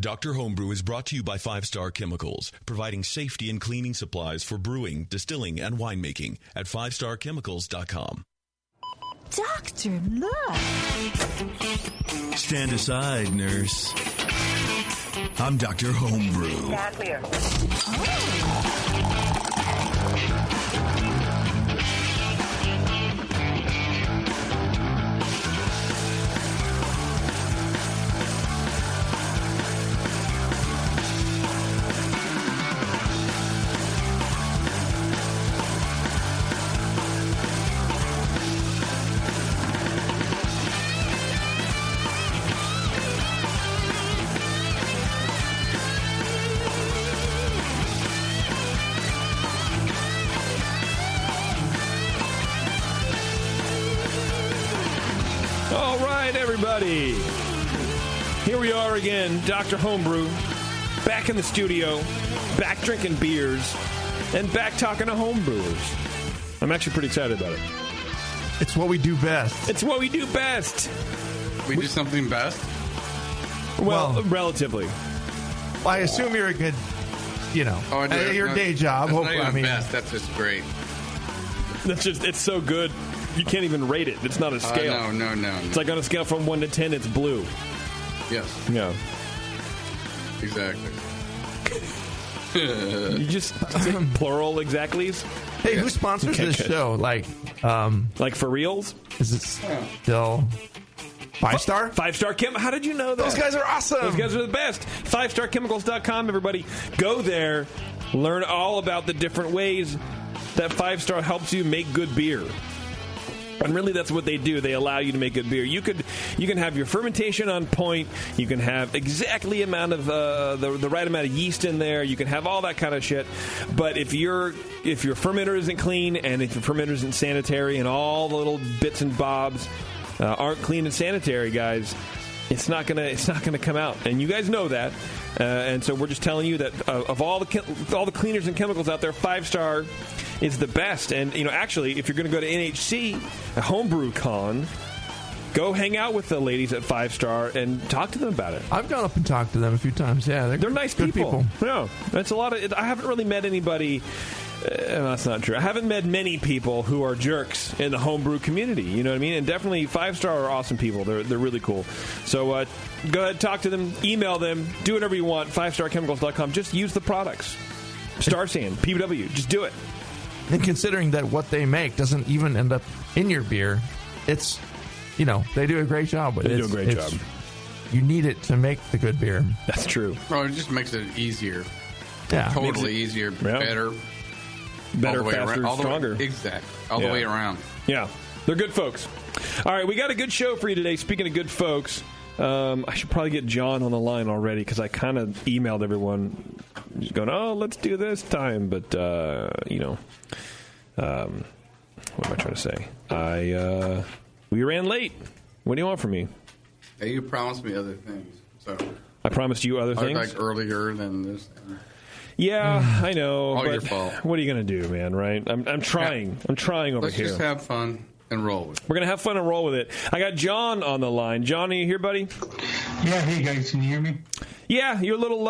Dr. Homebrew is brought to you by 5 Star Chemicals, providing safety and cleaning supplies for brewing, distilling, and winemaking at 5starchemicals.com. Doctor, look. Stand aside, nurse. I'm Dr. Homebrew. Stand clear. Everybody, here we are again, Dr. Homebrew, back in the studio, back drinking beers, and back talking to homebrewers. I'm actually pretty excited about it. It's what we do best. It's what we do best. We do something best? Well, relatively. I assume you're a good, your day job. That's not even best. That's just great. It's so good. You can't even rate it. It's not a scale. No. It's like on a scale from 1 to 10, it's blue. Yes. Yeah. Exactly. You just plural exactlys? Hey, who sponsors this show? Like for reals? Is it still 5 Star? 5 Star Chem. How did you know that? Those guys are awesome. Those guys are the best. 5starchemicals.com, everybody. Go there. Learn all about the different ways that 5 Star helps you make good beer. And really, that's what they do. They allow you to make good beer. You can have your fermentation on point. You can have exactly amount of the right amount of yeast in there. You can have all that kind of shit. But if your fermenter isn't clean, and if your fermenter isn't sanitary, and all the little bits and bobs aren't clean and sanitary, guys, it's not gonna come out. And you guys know that. And so we're just telling you that of all the cleaners and chemicals out there, 5 Star is the best. And actually, if you're going to go to NHC, a Homebrew Con, go hang out with the ladies at 5 Star and talk to them about it. I've gone up and talked to them a few times. Yeah, they're nice good people. Yeah, that's a lot of. I haven't really met anybody. That's not true. I haven't met many people who are jerks in the homebrew community. You know what I mean? And definitely 5 Star are awesome people. They're really cool. So go ahead, talk to them, email them, do whatever you want. 5starchemicals.com. Just use the products. Star Sand, PW. Just do it. And considering that what they make doesn't even end up in your beer, it's, they do a great job with it. They do a great job. You need it to make the good beer. That's true. Oh, it just makes it easier. Yeah. Totally easier, better. Better, faster, stronger. Exactly. All the way around. Yeah. They're good folks. All right, we got a good show for you today. Speaking of good folks, I should probably get John on the line already because I kind of emailed everyone just going, let's do this time. But, what am I trying to say? We ran late. What do you want from me? Hey, you promised me other things. So I promised you other things? Like earlier than this. Yeah, I know. All but your fault. What are you going to do, man, right? I'm trying. Yeah. I'm trying over here. Let's just have fun and roll with it. We're going to have fun and roll with it. I got John on the line. John, are you here, buddy? Yeah, hey, guys. Can you hear me? Yeah, you're a little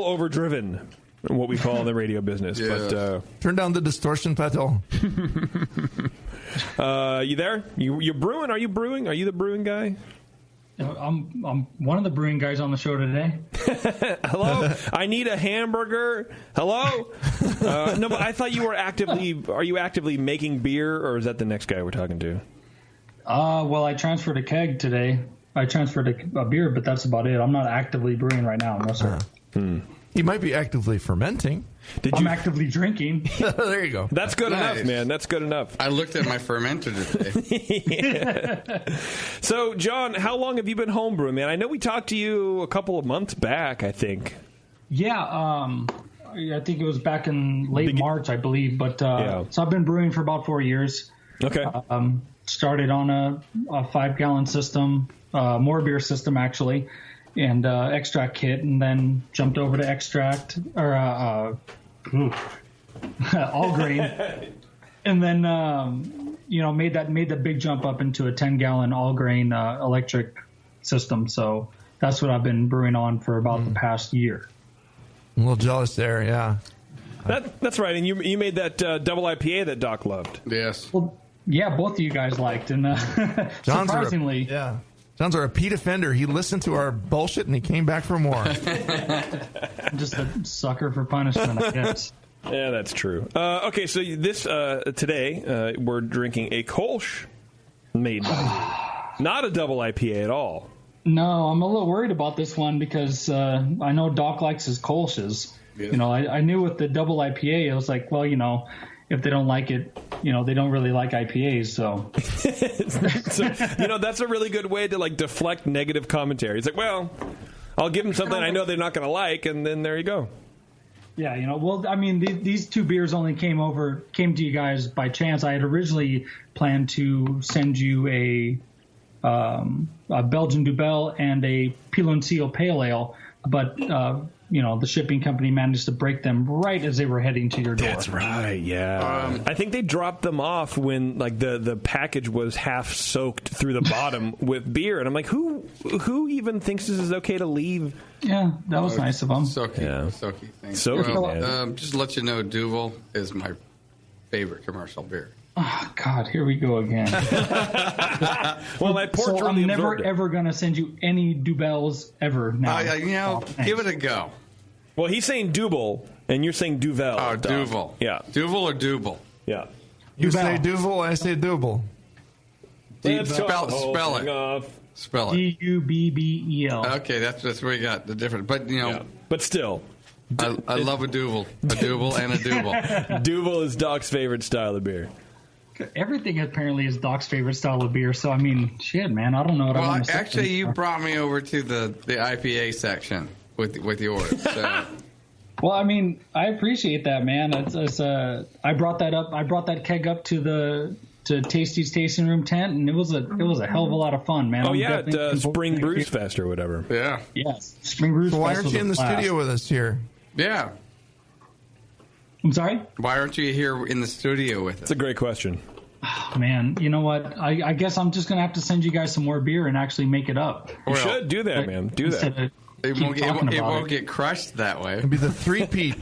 overdriven, what we call in the radio business. Yeah. But turn down the distortion pedal. You there? You're brewing? Are you brewing? Are you the brewing guy? I'm one of the brewing guys on the show today. Hello? I need a hamburger. Hello? No, but I thought you were are you actively making beer, or is that the next guy we're talking to? Well, I transferred a keg today. I transferred a beer, but that's about it. I'm not actively brewing right now. No, sir. He might be actively fermenting. I'm actively drinking. There you go. That's good enough, man. That's good enough. I looked at my fermenter today. So, John, how long have you been homebrewing, man? I know we talked to you a couple of months back, I think. Yeah, I think it was back in late March, I believe. But so I've been brewing for about 4 years. Okay. Started on a 5-gallon system, more beer system, actually. And extract kit, and then jumped over to extract or all grain, and then made the big jump up into a 10-gallon all grain electric system. So that's what I've been brewing on for about the past year. I'm a little jealous there, yeah. That's right. And you made that double IPA that Doc loved. Yes. Well, yeah, both of you guys liked, and John's surprisingly, John's a repeat offender. He listened to our bullshit and he came back for more. I'm just a sucker for punishment, I guess. Yeah, that's true. Okay, so this today we're drinking a Kolsch made by not a double IPA at all. No, I'm a little worried about this one because I know Doc likes his Kolsch's. Yes. You know, I knew with the double IPA, I was like, well, you know, if they don't like it, you know, they don't really like IPAs. So, you know, that's a really good way to like deflect negative commentary. It's like, well, I'll give them something I know they're not going to like, and then there you go. Yeah, you know, well, I mean, these two beers only came to you guys by chance. I had originally planned to send you a Belgian Dubel and a Piloncillo Pale Ale, but you know, the shipping company managed to break them right as they were heading to your door. That's right, yeah. I think they dropped them off when like the package was half soaked through the bottom with beer, and I'm like, who even thinks this is okay to leave? Yeah, that was nice of them. Soaky. Yeah. Soaky. Thanks. Soaky, Well, just to let you know, Duvel is my favorite commercial beer. Oh, God, here we go again. Well, my porch So really I'm never, absorbed it. ever going to send you any Dubels ever now. You know, thanks. give it a go. Well, he's saying Dubel, and you're saying Duvel. Oh, Doc. Duvel. Yeah. Duvel or Duvel? Yeah. You Duvel. say Duvel, I say Double. Let's Spell cut the whole it. thing off. Spell it. Dubbel. Okay, that's where we got the difference. But, you know, Yeah. But still, I love a Duvel. A Duvel and a Duvel. Duvel is Doc's favorite style of beer. Everything apparently is Doc's favorite style of beer. So, I mean, shit, man, I don't know what I Well, want to say. actually, you brought me over to the IPA section with yours. So. Well, I mean, I appreciate that, man. I brought that up. I brought that keg up to Tasty's tasting room tent, and it was a hell of a lot of fun, man. Oh, I'm yeah, definitely at looking forward Spring to Brews next year. Fest or whatever. Yeah. Yes, Spring Brews So why Fest aren't was you in a the blast. studio with us here? Yeah. I'm sorry? Why aren't you here in the studio with us? It's a great question. Man, you know what? I guess I'm just going to have to send you guys some more beer and actually make it up. You Well, should do that, man. Do that. Instead of It keep won't, talking it about won't get crushed that way. It'd be the three-peat.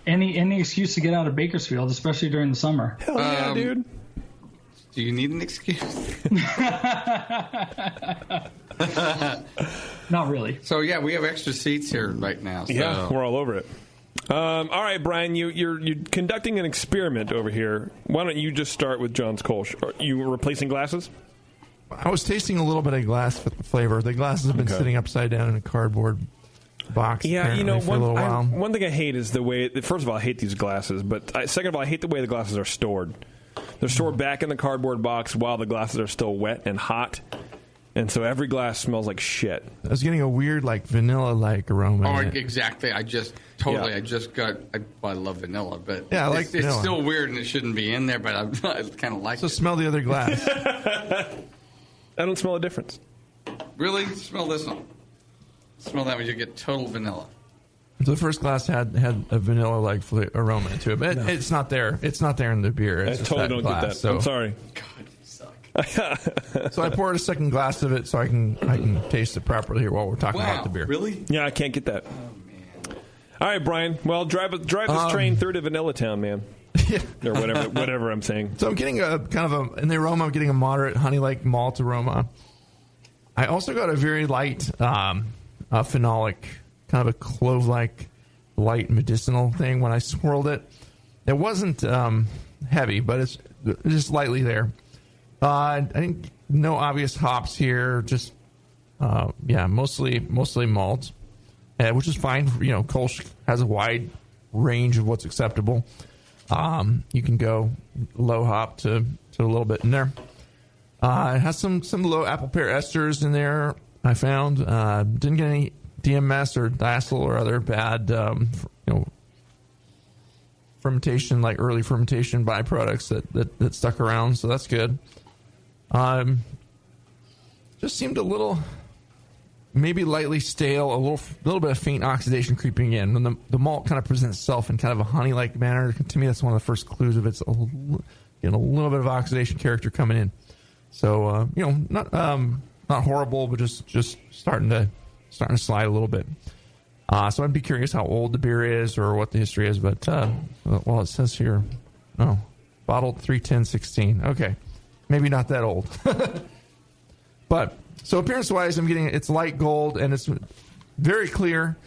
Any excuse to get out of Bakersfield, especially during the summer. Hell yeah, dude. Do you need an excuse? Not really. So, yeah, we have extra seats here right now. So. Yeah, we're all over it. All right, Brian, you're conducting an experiment over here. Why don't you just start with John's Kolsch? Are you replacing glasses? I was tasting a little bit of glass flavor. The glasses have been sitting upside down in a cardboard box. Yeah, you know, for a little while. one thing I hate is the way. First of all, I hate these glasses, but second of all, I hate the way the glasses are stored. They're stored back in the cardboard box while the glasses are still wet and hot, and so every glass smells like shit. I was getting a weird, like vanilla-like aroma. Oh, in it. exactly. I love vanilla, but Yeah, I like it's vanilla. still weird and it shouldn't be in there, but I kind of like So it. smell the other glass. I don't smell a difference. Really? Smell this one. Smell that one, you get total vanilla. So the first glass had a vanilla-like aroma to it, but it's not there. It's not there in the beer. It's I just totally that don't glass. get that. So, I'm sorry. God, you suck. So I poured a second glass of it so I can taste it properly here while we're talking about the beer. Really? Yeah, I can't get that. All right, Brian. Well, drive this train through to Vanilla Town, man. Yeah. Or whatever I'm saying. So I'm getting a kind of in the aroma. I'm getting a moderate honey-like malt aroma. I also got a very light phenolic, kind of a clove-like, light medicinal thing when I swirled it. It wasn't heavy, but it's just lightly there. I think no obvious hops here. Just mostly malt, which is fine. You know, Kolsch has a wide range of what's acceptable. You can go low hop to a little bit in there. It has some low apple pear esters in there. I found didn't get any DMS or diacetyl or other bad fermentation, like early fermentation byproducts that stuck around. So that's good. Just seemed a little, maybe lightly stale, a little bit of faint oxidation creeping in. When the malt kind of presents itself in kind of a honey-like manner, to me that's one of the first clues of it's getting a little bit of oxidation character coming in. So, not not horrible, but just starting to slide a little bit. So I'd be curious how old the beer is or what the history is. But well, it says here, bottled 3/10/16. Okay, maybe not that old. But so appearance-wise, it's light gold and it's very clear.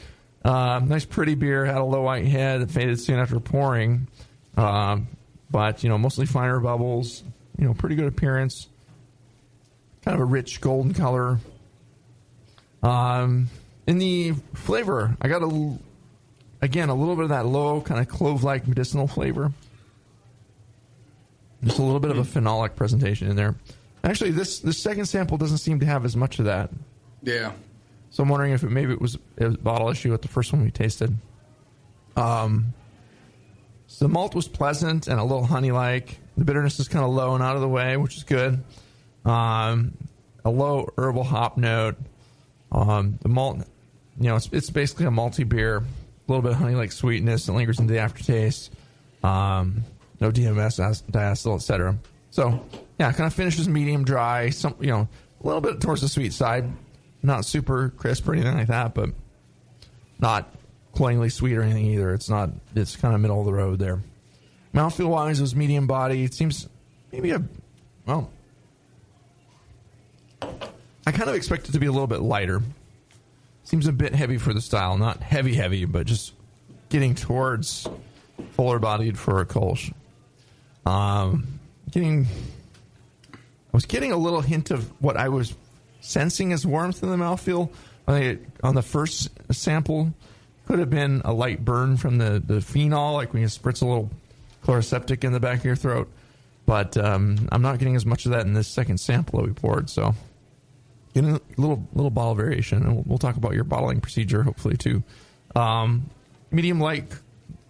Nice, pretty beer. Had a low white head. It faded soon after pouring. But mostly finer bubbles. Pretty good appearance. Kind of a rich golden color. In the flavor, I got a little bit of that low kind of clove-like medicinal flavor. Just a little bit of a phenolic presentation in there. Actually, this second sample doesn't seem to have as much of that. Yeah. So I'm wondering if maybe it was a bottle issue with the first one we tasted. So the malt was pleasant and a little honey-like. The bitterness is kind of low and out of the way, which is good. A low herbal hop note. The malt, it's basically a malty beer. A little bit of honey-like sweetness that lingers into the aftertaste. No DMS, diacetyl, etc. So, yeah, kind of finishes medium dry. A little bit towards the sweet side. Not super crisp or anything like that, but not cloyingly sweet or anything either. It's kind of middle of the road there. Mouthfeel-wise, it was medium body. It seems maybe I kind of expect it to be a little bit lighter. Seems a bit heavy for the style. Not heavy, but just getting towards fuller-bodied for a Kolsch. I was getting a little hint of what I was sensing as warmth in the mouthfeel. On the first sample, could have been a light burn from the phenol, like when you spritz a little chloroseptic in the back of your throat. But I'm not getting as much of that in this second sample that we poured. So getting a little bottle variation, and we'll talk about your bottling procedure hopefully too. Medium light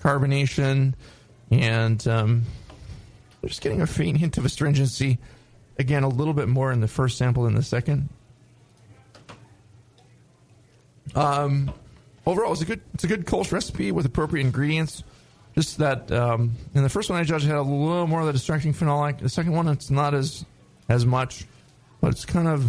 carbonation, and just getting a faint hint of astringency. Again, a little bit more in the first sample than the second. Overall, it's a good Kolsch recipe with appropriate ingredients. Just that in the first one I judged, it had a little more of the distracting phenolic. The second one, it's not as much, but it's kind of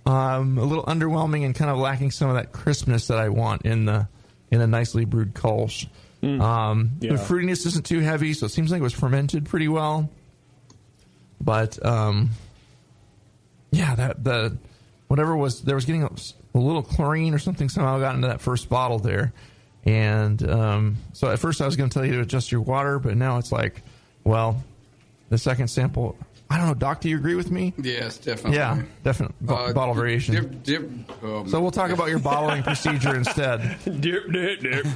a little underwhelming and kind of lacking some of that crispness that I want in a nicely brewed Kolsch. The fruitiness isn't too heavy, so it seems like it was fermented pretty well. But whatever was there was getting a little chlorine or something somehow got into that first bottle there. And so at first I was going to tell you to adjust your water, but now it's like, well, the second sample, I don't know, Doc, do you agree with me? Yes, definitely. Yeah, definitely. Bottle variation. So we'll talk about your bottling procedure instead.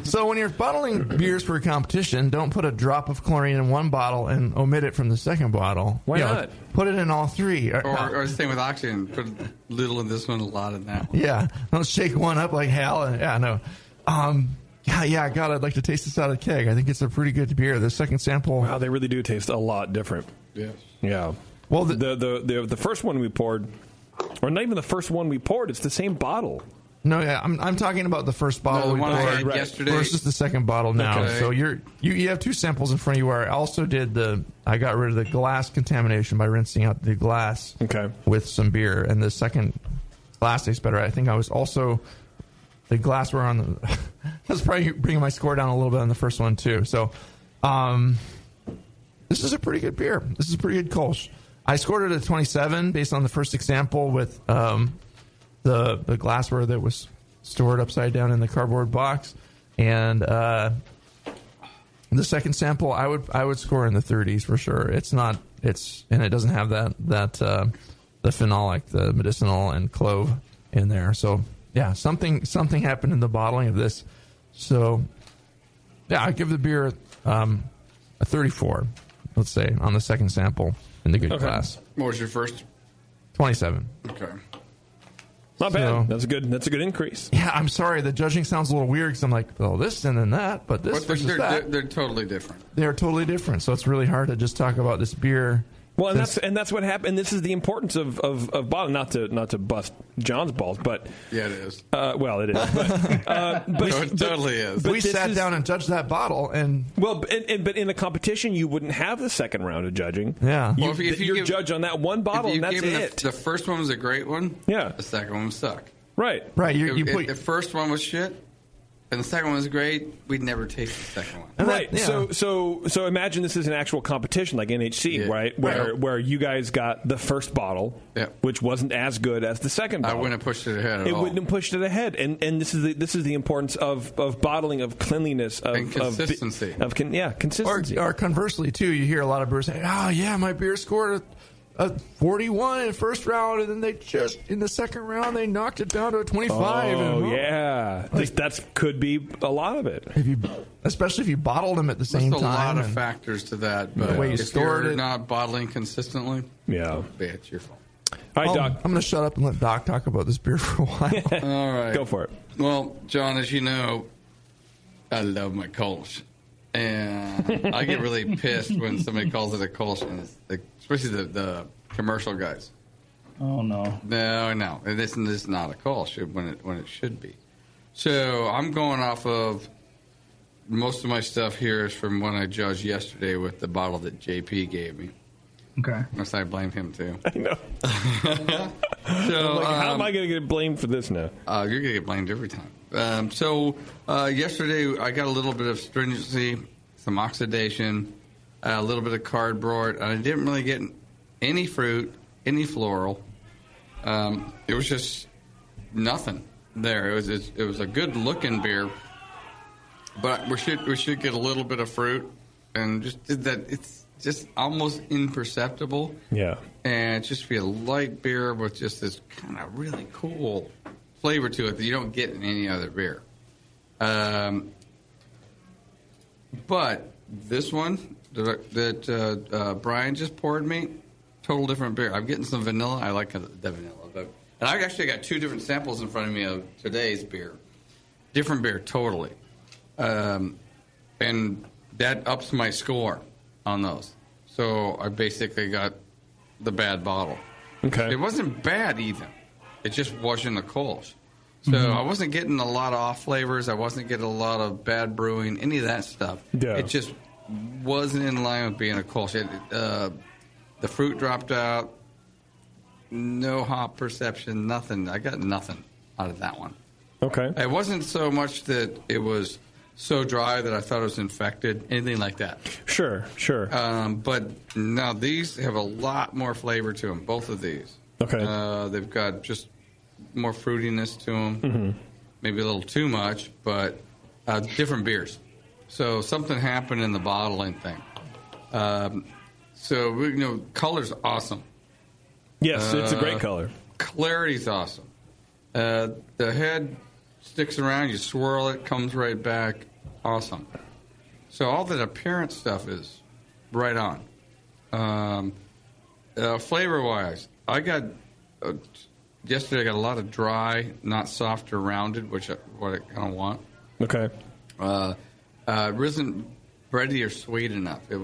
So when you're bottling beers for a competition, don't put a drop of chlorine in one bottle and omit it from the second bottle. Why not? Put it in all three. Or same with oxygen. Put a little in this one, a lot in that one. Yeah. Don't shake one up like hell. Yeah, no. God, I'd like to taste this out of the keg. I think it's a pretty good beer. The second sample. Wow, they really do taste a lot different. Yes. Yeah. Well, the first one we poured, or not even the first one we poured, it's the same bottle. No, yeah, I'm talking about the first bottle the we one poured I had yesterday versus the second bottle now. Okay. So you have two samples in front of you. Where I also I got rid of the glass contamination by rinsing out the glass with some beer, and the second glass tastes better. I think I was also the glassware on the. That's probably bringing my score down a little bit on the first one too. So, this is a pretty good beer. This is a pretty good Kolsch. I scored it at 27 based on the first example with the glassware that was stored upside down in the cardboard box, and the second sample I would score in the 30s for sure. And it doesn't have that the phenolic, the medicinal and clove in there. So yeah, something happened in the bottling of this. So yeah, I give the beer a 34. Let's say on the second sample in the good class. What was your first? 27. Okay. Not bad. That's a good increase. Yeah, I'm sorry. The judging sounds a little weird because I'm like, oh, this and then that, but this versus that. They're totally different. They're totally different. So it's really hard to just talk about this beer Well, and that's what happened. And this is the importance of bottling. Not to bust John's balls, but yeah, it is. Well, it is. But It totally is. We sat down and judged that bottle, and but in a competition, you wouldn't have the second round of judging. Yeah. Well, if you judge on that one bottle, and that's it. The first one was a great one. Yeah. The second one was suck. Right. The first one was shit. And the second one was great. We'd never taste the second one. Right. Yeah. So imagine this is an actual competition like NHC, right? Where you guys got the first bottle, which wasn't as good as the second bottle. I wouldn't have pushed it ahead at all. It wouldn't have pushed it ahead. And this is the importance of bottling, of cleanliness, and consistency. Consistency. Or conversely, too, you hear a lot of brewers say, "Oh, yeah, my beer scored a 41 in the first round, and then they just in the second round they knocked it down to a 25." Yeah, that could be a lot of it. Especially if you bottled them at the same time. There's a lot of factors to that, but the way you if stored you're it, not bottling consistently, it's your fault. All right, Doc. I'm going to shut up and let Doc talk about this beer for a while. All right, go for it. Well, John, as you know, I love my Kolsch. And I get really pissed when somebody calls it a Kolsch, and it's especially the commercial guys. Oh, no. No. This is not a Kolsch when it should be. So I'm going off of most of my stuff here is from when I judged yesterday with the bottle that JP gave me. Okay. Unless I blame him, too. I know. So how am I going to get blamed for this now? You're going to get blamed every time. Yesterday I got a little bit of stringency, some oxidation, a little bit of cardboard, and I didn't really get any fruit, any floral. It was just nothing there. It was a good looking beer, but we should get a little bit of fruit, and just did that. It's just almost imperceptible. Yeah, and it's just be a light beer with just this kind of really cool flavor to it that you don't get in any other beer. But this one that Brian just poured me, total different beer. I'm getting some vanilla. I like the vanilla. And I actually got two different samples in front of me of today's beer. Different beer, totally. And that ups my score on those. So I basically got the bad bottle. Okay. It wasn't bad either. It just wasn't a Kolsch. So I wasn't getting a lot of off flavors. I wasn't getting a lot of bad brewing, any of that stuff. Yeah. It just wasn't in line with being a Kolsch. The fruit dropped out. No hop perception, nothing. I got nothing out of that one. Okay. It wasn't so much that it was so dry that I thought it was infected, anything like that. Sure. But now these have a lot more flavor to them, both of these. Okay. They've got just more fruitiness to them, maybe a little too much, but different beers. So something happened in the bottling thing. Color's awesome. Yes, it's a great color. Clarity's awesome. The head sticks around, you swirl it, comes right back. Awesome. So all that appearance stuff is right on. Flavor-wise, yesterday I got a lot of dry, not soft or rounded, what I kind of want. Okay. It wasn't bready or sweet enough. It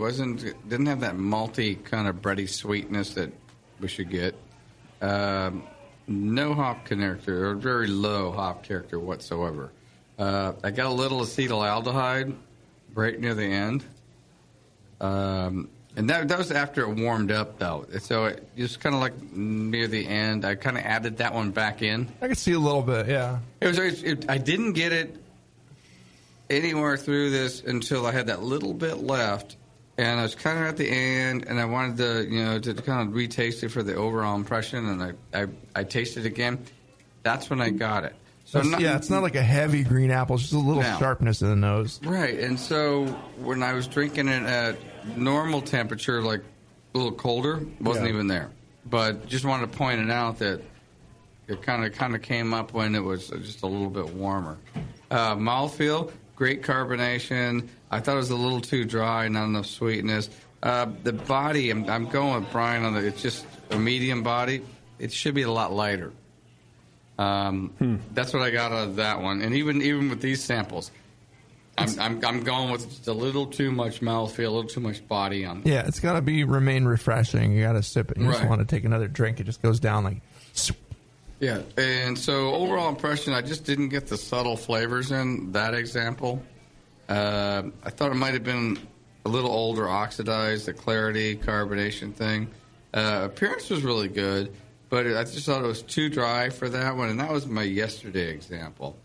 didn't have that malty kind of bready sweetness that we should get. No hop character, or very low hop character whatsoever. I got a little acetaldehyde right near the end. And that was after it warmed up, though. So it just kind of like near the end. I kind of added that one back in. I could see a little bit, yeah. I didn't get it anywhere through this until I had that little bit left. And I was kind of at the end, and I wanted to kind of retaste it for the overall impression, and I tasted it again. That's when I got it. So it's not like a heavy green apple; it's just a little sharpness in the nose. Right, and so when I was drinking it at normal temperature, like a little colder, wasn't even there. But just wanted to point it out that it kind of came up when it was just a little bit warmer. Mouthfeel, great carbonation. I thought it was a little too dry, not enough sweetness. The body, I'm going with Brian on it's just a medium body. It should be a lot lighter. That's what I got out of that one. And even with these samples, I'm going with just a little too much mouthfeel, a little too much body on. Yeah, it's got to remain refreshing. You got to sip it. You just Right. want to take another drink. It just goes down like. Yeah, and so overall impression, I just didn't get the subtle flavors in that example. I thought it might have been a little older, oxidized, the clarity, carbonation thing. Appearance was really good, but I just thought it was too dry for that one, and that was my yesterday example.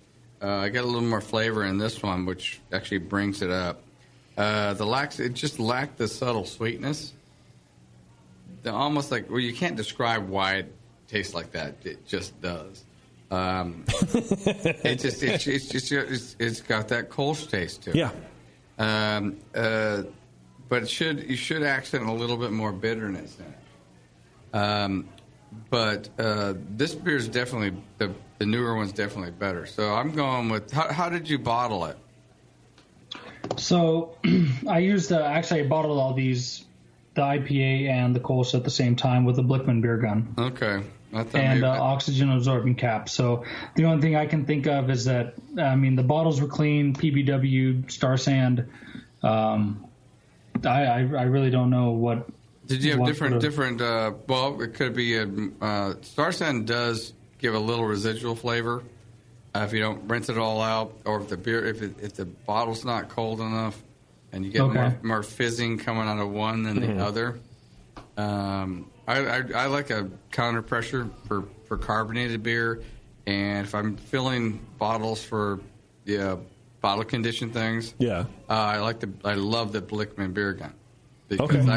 I got a little more flavor in this one, which actually brings it up. It just lacked the subtle sweetness. Almost like, well, you can't describe why it tastes like that. It just does. It's got that Kolsch taste to it. Yeah. But you should accent a little bit more bitterness in it. But this beer is definitely the newer one's definitely better. So I'm going with how did you bottle it? So I used actually I bottled all these, the IPA and the Kolsch at the same time with the Blickman beer gun. Okay. And oxygen absorbing cap. So the only thing I can think of is that, the bottles were clean, PBW, Star Sand. I really don't know what. Did you have different? Well, it could be Star Sand does give a little residual flavor if you don't rinse it all out, or if the beer, if the bottle's not cold enough, and you get more fizzing coming out of one than the other. I like a counter pressure for carbonated beer, and if I'm filling bottles for bottle conditioned things, I love the Blickman beer gun because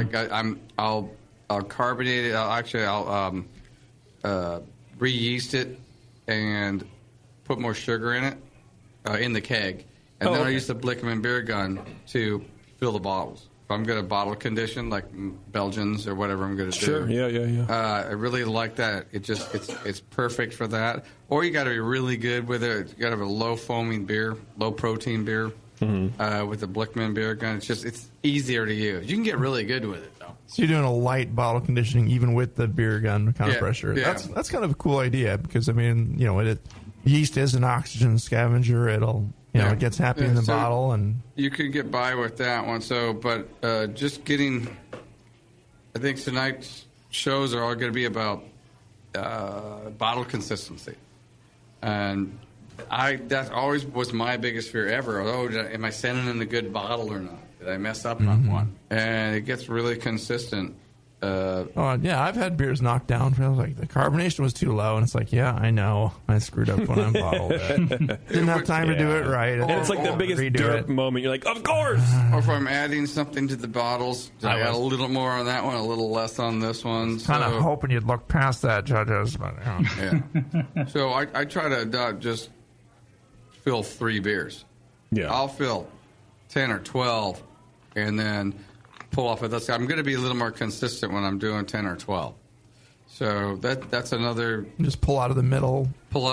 I'll carbonate it. I'll re-yeast it and put more sugar in it in the keg, and then I'll use the Blickman beer gun to fill the bottles. If I'm going to bottle condition, like Belgians or whatever I'm going to do. Sure, yeah. I really like that. It's perfect for that. Or you got to be really good with it. You got to have a low foaming beer, low protein beer with the Blickman beer gun. It's easier to use. You can get really good with it though. So you're doing a light bottle conditioning even with the beer gun kind of pressure. Yeah. That's kind of a cool idea because yeast is an oxygen scavenger. It gets happy in the bottle, and you could get by with that one. So, but just getting, I think tonight's shows are all going to be about bottle consistency, and that always was my biggest fear ever. Am I sending in a good bottle or not? Did I mess up on one? And it gets really consistent. I've had beers knocked down. I was like, the carbonation was too low, and it's like, yeah, I know, I screwed up when I bottled it. Didn't have time to do it right. And it's like the biggest derp moment. You're like, of course. Or if I'm adding something to the bottles, I got a little more on that one, a little less on this one. Kind of hoping you'd look past that, judges. But, So I try to just fill 3 beers. Yeah, I'll fill 10 or 12, and then pull off of this. I'm going to be a little more consistent when I'm doing 10 or 12. So that's another. Just pull out of the middle. You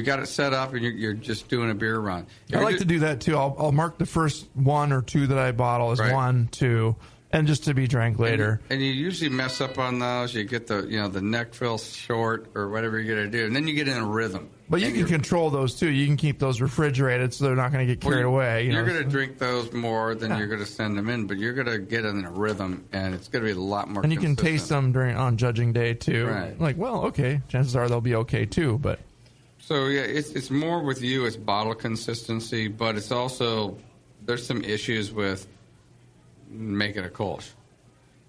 got it set up, and you're just doing a beer run. I like to do that too. I'll mark the first 1 or 2 that I bottle as 1, 2, and just to be drank later. And you usually mess up on those. You get the neck fill short or whatever you're going to do, and then you get in a rhythm. But you can control those too. You can keep those refrigerated so they're not going to get carried away. You're going to drink those more than you're going to send them in, but you're going to get in a rhythm, and it's going to be a lot more. And you can taste them on judging day too. Right. Like, well, okay, chances are they'll be okay too. But so it's more with you. It's bottle consistency, but it's also there's some issues with making a Kolsch.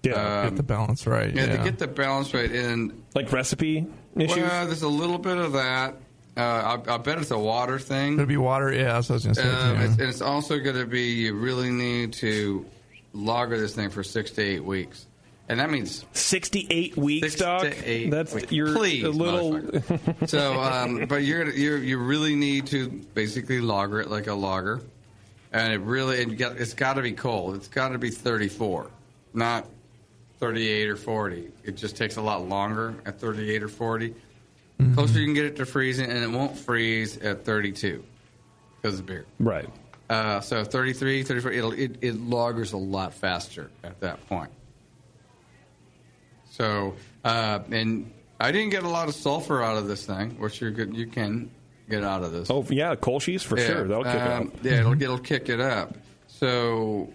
Yeah, get the balance right. Yeah, to get the balance right, and like recipe issues. Well, there's a little bit of that. I bet it's a water thing. It'll be water, yeah. That's what I was going to say. And it's also going to be you really need to lager this thing for 6 to 8 weeks, and that means 6 to 8 weeks, 6 Doc. to 8 That's weeks. you're Please, a little. So, but you really need to basically lager it like a lager, and it's got to be cold. It's got to be 34, not 38 or 40. It just takes a lot longer at 38 or 40. Closer you can get it to freezing, and it won't freeze at 32 because of beer. Right. So 33, 34, it lagers a lot faster at that point. So, and I didn't get a lot of sulfur out of this thing, which you're good. You can. get out of this. Oh yeah, Kolsch's for sure. That'll kick it up. Yeah, it'll kick it up. So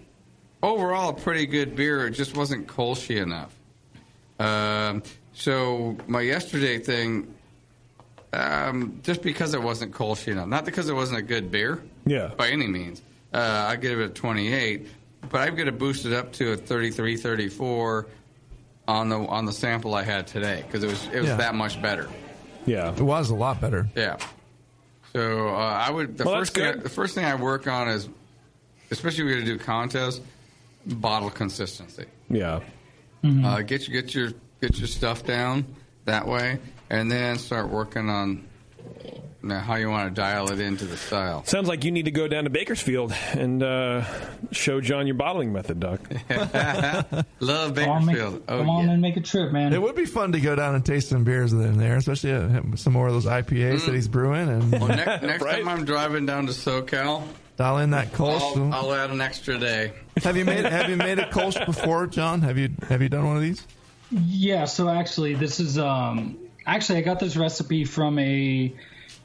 overall, a pretty good beer. It just wasn't Kolschy enough. So my yesterday thing, just because it wasn't Kolsch enough, not because it wasn't a good beer, by any means. I give it a 28, but I've got to boost it up to a 33, 34 on the sample I had today because it was that much better. Yeah, it was a lot better. Yeah. So I would the first thing I work on is, especially if we're going to do contests, bottle consistency. Yeah. Mm-hmm. Get your stuff down that way, and then start working on how you want to dial it into the style. Sounds like you need to go down to Bakersfield and show John your bottling method, Doc. Love Bakersfield. Come on and make a trip, man. It would be fun to go down and taste some beers with him there, especially some more of those IPAs that he's brewing. And well, next time I'm driving down to SoCal, dial in that Kolsch. I'll add an extra day. Have you made a Kolsch before, John? Have you done one of these? Yeah. So actually, this is I got this recipe from a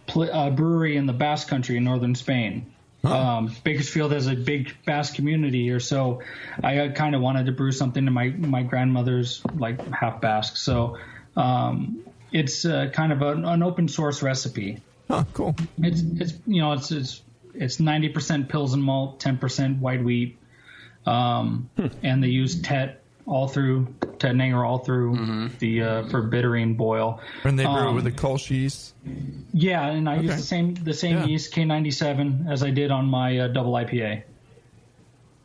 brewery in the Basque Country in northern Spain. Huh. Bakersfield has a big Basque community here, so I kind of wanted to brew something to my grandmother's, like half Basque. So it's kind of an open source recipe. Oh, cool. It's 90% Pilsen malt, 10% white wheat, and they use Tet Nanger all through the for bittering boil. And they brew it with the Kolsch yeast. Yeah, and I use the same yeast K97 as I did on my double IPA.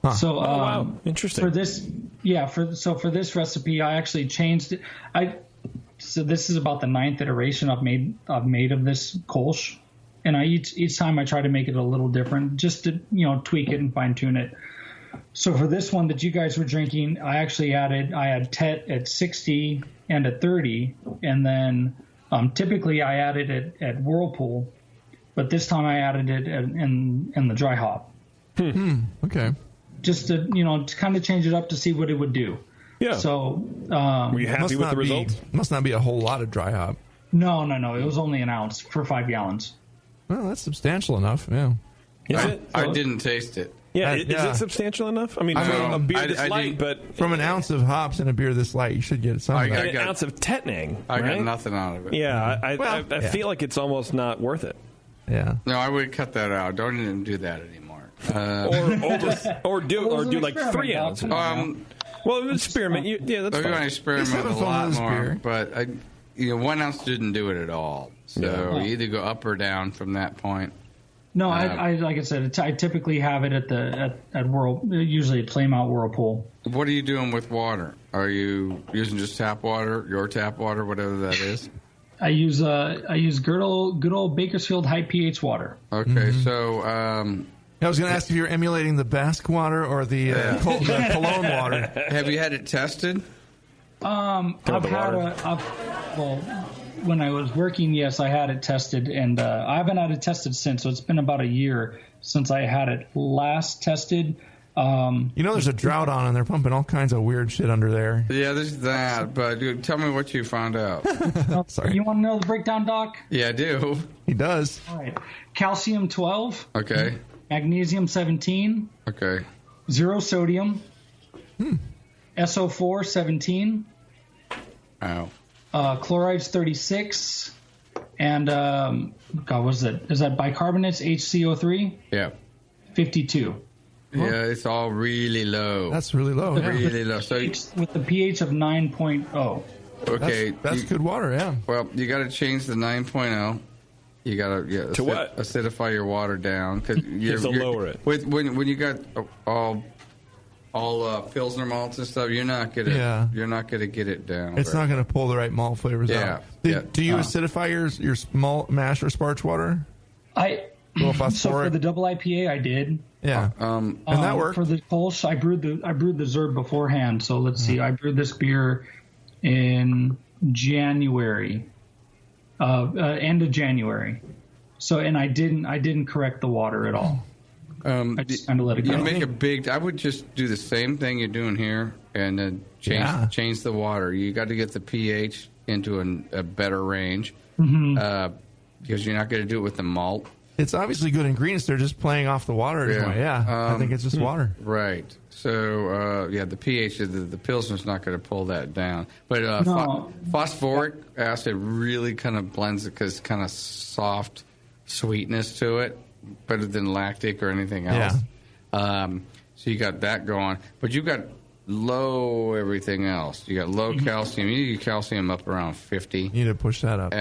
Huh. So wow, interesting. For this, for this recipe, I actually changed it. So this is about the 9th iteration I've made of this Kolsch, and each time I try to make it a little different, just to tweak it and fine tune it. So for this one that you guys were drinking, I had Tet at 60 and at 30, and then typically I added it at Whirlpool, but this time I added it in the dry hop. Okay. Just to kind of change it up to see what it would do. Yeah. So were you happy with the results? Must not be a whole lot of dry hop. No. It was only an ounce for 5 gallons. Well, that's substantial enough. Yeah. Is it? I didn't taste it. Yeah, is it substantial enough? I mean, a beer this light, but from an ounce of hops in a beer this light, you should get something. An ounce of Tetnang. I got nothing out of it. Yeah, I feel like it's almost not worth it. Yeah. No, I would cut that out. Don't even do that anymore. Or do like 3 ounces. Well, experiment. That's fine. I experiment a lot more, but 1 ounce didn't do it at all. So you either go up or down from that point. No, I like I said, I typically have it at usually at Playmount Whirlpool. What are you doing with water? Are you using just tap water, your tap water, whatever that is? I use good old Bakersfield high pH water. Okay, so I was going to ask if you're emulating the Basque water or the Cologne water. Have you had it tested? When I was working, yes, I had it tested, and I haven't had it tested since. So it's been about a year since I had it last tested. There's a drought on, and they're pumping all kinds of weird shit under there. Yeah, there's that. But tell me what you found out. Sorry. You want to know the breakdown, Doc? Yeah, I do. He does. All right. Calcium 12. Okay. Magnesium 17. Okay. 0 sodium. SO4 17. Ow. Chloride's 36, and what was it? Is that bicarbonates HCO3? Yeah. 52. Yeah, it's all really low. That's really low. Really low. So with the pH of 9.0. Okay, that's good water. Yeah. Well, you got to change the 9.0. You got to what? Acidify your water down because you're lower it. When you got all Pilsner malts and stuff, you're not gonna get it down. It's not gonna pull the right malt flavors out. Do you acidify your small mash or sparge water? So for the double IPA, I did. Yeah, and that worked. For the Kolsch, I brewed the Zerb beforehand. So let's see, I brewed this beer in January, end of January. So and I didn't correct the water at all. I just kind of let it go. I would just do the same thing you're doing here and then change the water. You got to get the pH into a better range. because you're not going to do it with the malt. It's obviously good ingredients. They're just playing off the water anyway. Yeah, I think it's just water. Right. So, the pH of the Pilsner's not going to pull that down. But phosphoric acid really kind of blends it because kind of soft sweetness to it, better than lactic or anything else. Yeah. So you got that going. But you got low everything else. You got low calcium. You need your calcium up around 50. You need to push that up.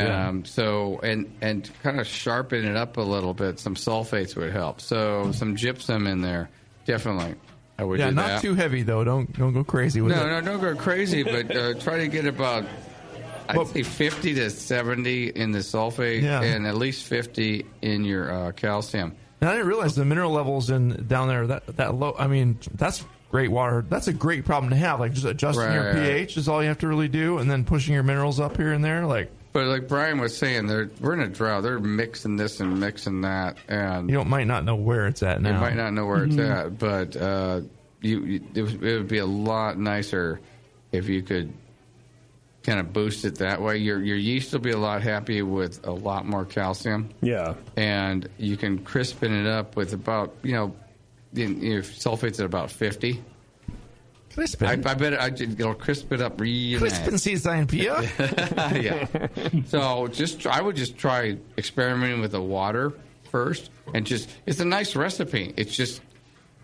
So and kind of sharpen it up a little bit. Some sulfates would help. So some gypsum in there, definitely. I would do that. Not too heavy though. Don't go crazy with it. No, don't go crazy. But try to get about I'd say 50 to 70 in the sulfate and at least 50 in your calcium. And I didn't realize the mineral levels down there that low. I mean, that's great water. That's a great problem to have. Like just adjusting your pH is all you have to really do, and then pushing your minerals up here and there. But like Brian was saying, we're in a drought. They're mixing this and mixing that, and you might not know where it's at now. You might not know where it's at, but it would be a lot nicer if you could kind of boost it that way. Your yeast will be a lot happier with a lot more calcium. Yeah, and you can crispen it up with about sulfate's at about 50. Crispen. I bet it'll crisp it up really Crispen nice. season Pia. Yeah. So I would just try experimenting with the water first, and it's a nice recipe. It's just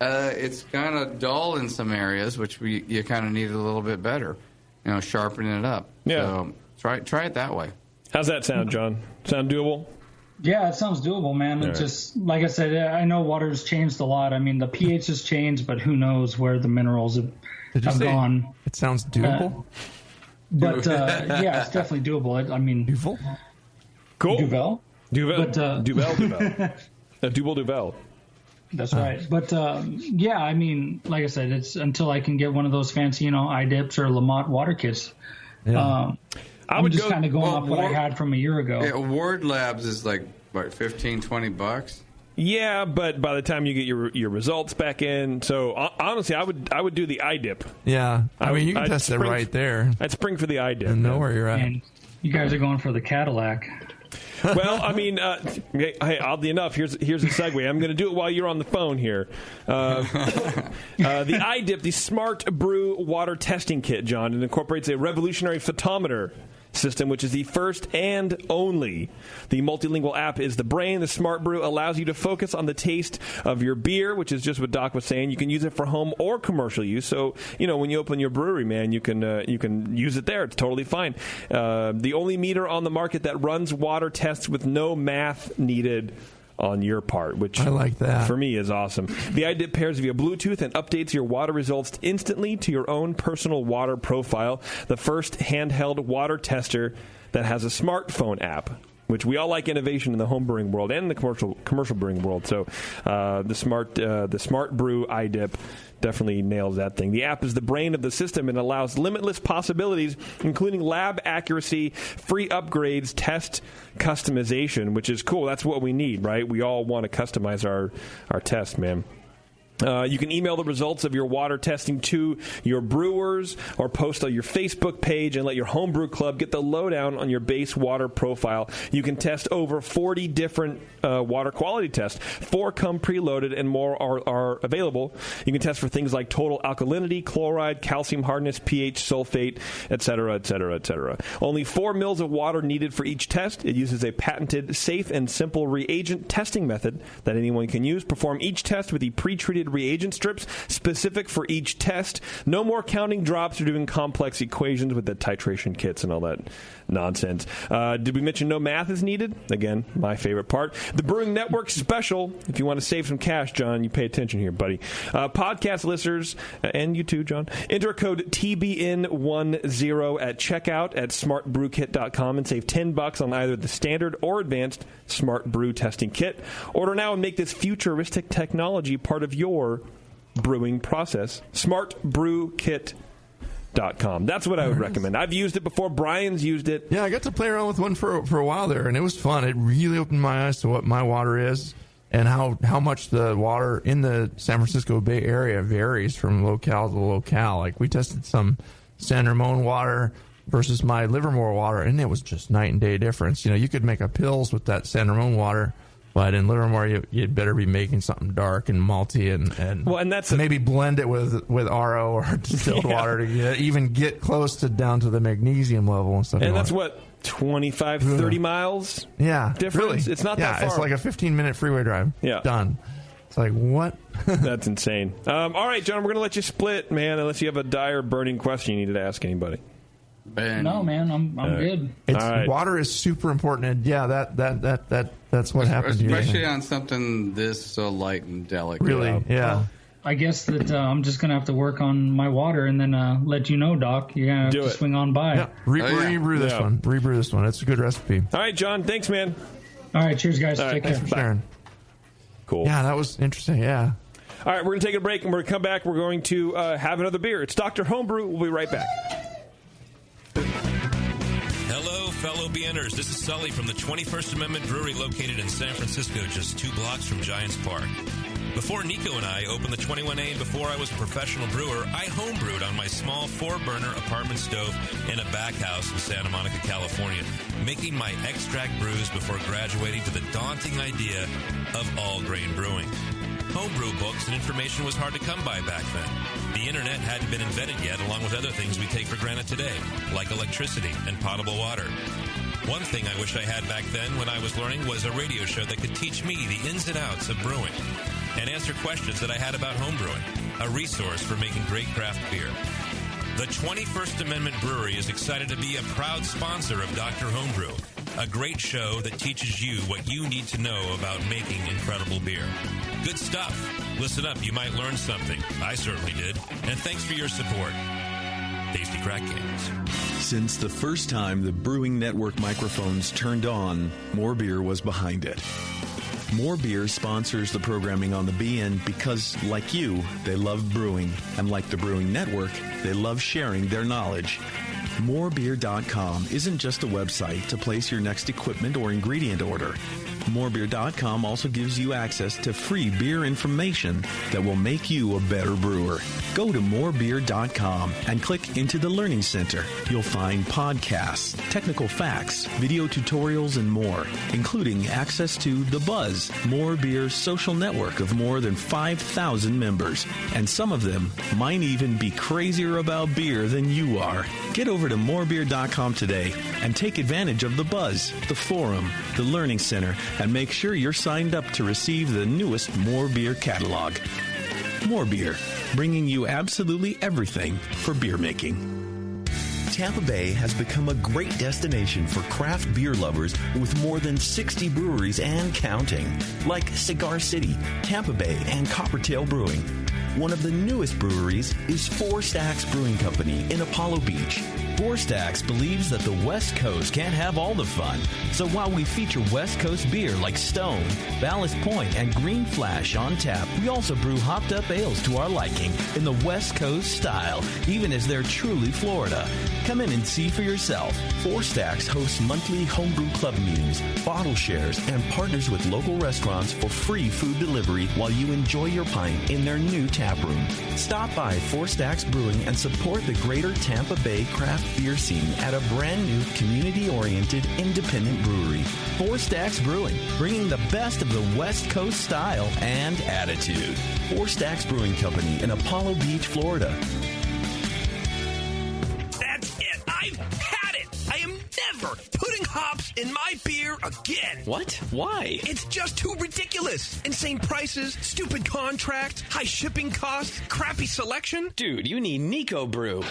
it's kind of dull in some areas, which you kind of need a little bit better. Sharpening it up. Yeah. So try it that way. How's that sound, John? Sound doable? Yeah, it sounds doable, man. It's just like I said, I know water's changed a lot. I mean, the pH has changed, but who knows where the minerals have gone. It sounds doable. But yeah, it's definitely doable. I mean, Duvel? Cool. Duvel. Duvel. Duvel. That's right. But yeah, I mean, like I said, it's until I can get one of those fancy, iDips or Lamont water kits. Yeah. I'm just kind of going off what I had from a year ago. Yeah, Ward Labs is like, what, $15-20? Yeah, but by the time you get your results back in, so honestly, I would do the iDip. Yeah, I mean, you can test it right there. I'd spring for the iDip. And know where you're at. And you guys are going for the Cadillac. Well, I mean, hey, oddly enough, here's a segue. I'm going to do it while you're on the phone here. The iDip, the Smart Brew Water Testing Kit, John, it incorporates a revolutionary photometer system, which is the first and only. The multilingual app is the brain. The Smart Brew allows you to focus on the taste of your beer, which is just what Doc was saying. You can use it for home or commercial use. So, when you open your brewery, man, you can use it there. It's totally fine. The only meter on the market that runs water tests with no math needed on your part, which I like that. For me is awesome. The iDip pairs via Bluetooth and updates your water results instantly to your own personal water profile. The first handheld water tester that has a smartphone app, which we all like innovation in the home brewing world and the commercial brewing world. So the Smart Brew iDip definitely nails that thing. The app is the brain of the system and allows limitless possibilities, including lab accuracy, free upgrades, test customization, which is cool. That's what we need, right? We all want to customize our test, man. You can email the results of your water testing to your brewers or post on your Facebook page and let your homebrew club get the lowdown on your base water profile. You can test over 40 different water quality tests. 4 come preloaded and more are available. You can test for things like total alkalinity, chloride, calcium hardness, pH, sulfate, etc., etc., etc. Only 4 mils of water needed for each test. It uses a patented, safe, and simple reagent testing method that anyone can use. Perform each test with the pre-treated reagent strips specific for each test. No more counting drops or doing complex equations with the titration kits and all that nonsense. Did we mention no math is needed? Again, my favorite part. The Brewing Network special. If you want to save some cash, John, you pay attention here, buddy. Podcast listeners, and you too, John, enter code TBN10 at checkout at smartbrewkit.com and save $10 on either the standard or advanced Smart Brew testing kit. Order now and make this futuristic technology part of your brewing process. smartbrewkit.com. That's what I would recommend. I've used it before. Brian's used it. Yeah, I got to play around with one for a while there, and it was fun. It really opened my eyes to what my water is and how much the water in the San Francisco Bay Area varies from locale to locale. Like, we tested some San Ramon water versus my Livermore water, and it was just night and day difference. You know, you could make a Pils with that San Ramon water, but in Livermore, you'd better be making something dark and malty, and that's maybe blend it with RO or distilled water to even get close to down to the magnesium level and stuff. And that's what, 25, 30 miles? Yeah, difference. Really. It's not that far. It's like a 15-minute freeway drive. Yeah, done. It's like, what? That's insane. All right, John, we're going to let you split, man, unless you have a dire burning question you need to ask anybody. No, man, I'm good. Water is super important, and that's what happens. Especially on something this so light and delicate. Really, yeah. Well, I guess that I'm just going to have to work on my water and then let you know, Doc. You're going to have to swing on by. Yeah. Rebrew this one. Rebrew this one. It's a good recipe. All right, John. Thanks, man. All right, cheers, guys. Take care. Thanks for sharing. Cool. Yeah, that was interesting, yeah. All right, we're going to take a break, and we're going to come back. We're going to have another beer. It's Dr. Homebrew. We'll be right back. Hello, fellow BNers. This is Sully from the 21st Amendment Brewery located in San Francisco, just 2 blocks from Giants Park. Before Nico and I opened the 21A and before I was a professional brewer, I homebrewed on my small 4-burner apartment stove in a back house in Santa Monica, California, making my extract brews before graduating to the daunting idea of all-grain brewing. Homebrew books and information was hard to come by back then. The internet hadn't been invented yet, along with other things we take for granted today, like electricity and potable water. One thing I wish I had back then when I was learning was a radio show that could teach me the ins and outs of brewing and answer questions that I had about homebrewing, a resource for making great craft beer. The 21st Amendment Brewery is excited to be a proud sponsor of Dr. Homebrew, a great show that teaches you what you need to know about making incredible beer. Good stuff. Listen up, you might learn something. I certainly did. And thanks for your support. Tasty Crack Games. Since the first time the Brewing Network microphones turned on, More Beer was behind it. More Beer sponsors the programming on the BN because, like you, they love brewing. And like the Brewing Network, they love sharing their knowledge. Morebeer.com isn't just a website to place your next equipment or ingredient order. Morebeer.com also gives you access to free beer information that will make you a better brewer. Go to morebeer.com and click into the Learning Center. You'll find podcasts, technical facts, video tutorials, and more, including access to The Buzz, More Beer's social network of more than 5,000 members. And some of them might even be crazier about beer than you are. Get over to morebeer.com today and take advantage of The Buzz, the forum, the Learning Center, and make sure you're signed up to receive the newest More Beer catalog. More Beer, bringing you absolutely everything for beer making. Tampa Bay has become a great destination for craft beer lovers with more than 60 breweries and counting, like Cigar City, Tampa Bay, and Coppertail Brewing. One of the newest breweries is Four Stacks Brewing Company in Apollo Beach. Four Stacks believes that the West Coast can't have all the fun. So while we feature West Coast beer like Stone, Ballast Point, and Green Flash on tap, we also brew hopped up ales to our liking in the West Coast style, even as they're truly Florida. Come in and see for yourself. Four Stacks hosts monthly homebrew club meetings, bottle shares, and partners with local restaurants for free food delivery while you enjoy your pint in their new tap room. Stop by Four Stacks Brewing and support the greater Tampa Bay craft beer scene at a brand new community-oriented independent brewery. Four Stacks Brewing, bringing the best of the West Coast style and attitude. Four Stacks Brewing Company in Apollo Beach, Florida. That's it. I've had it. I am never putting hops in my beer again. What? Why? It's just too ridiculous. Insane prices, stupid contracts, high shipping costs, crappy selection. Dude, you need Nico Brew.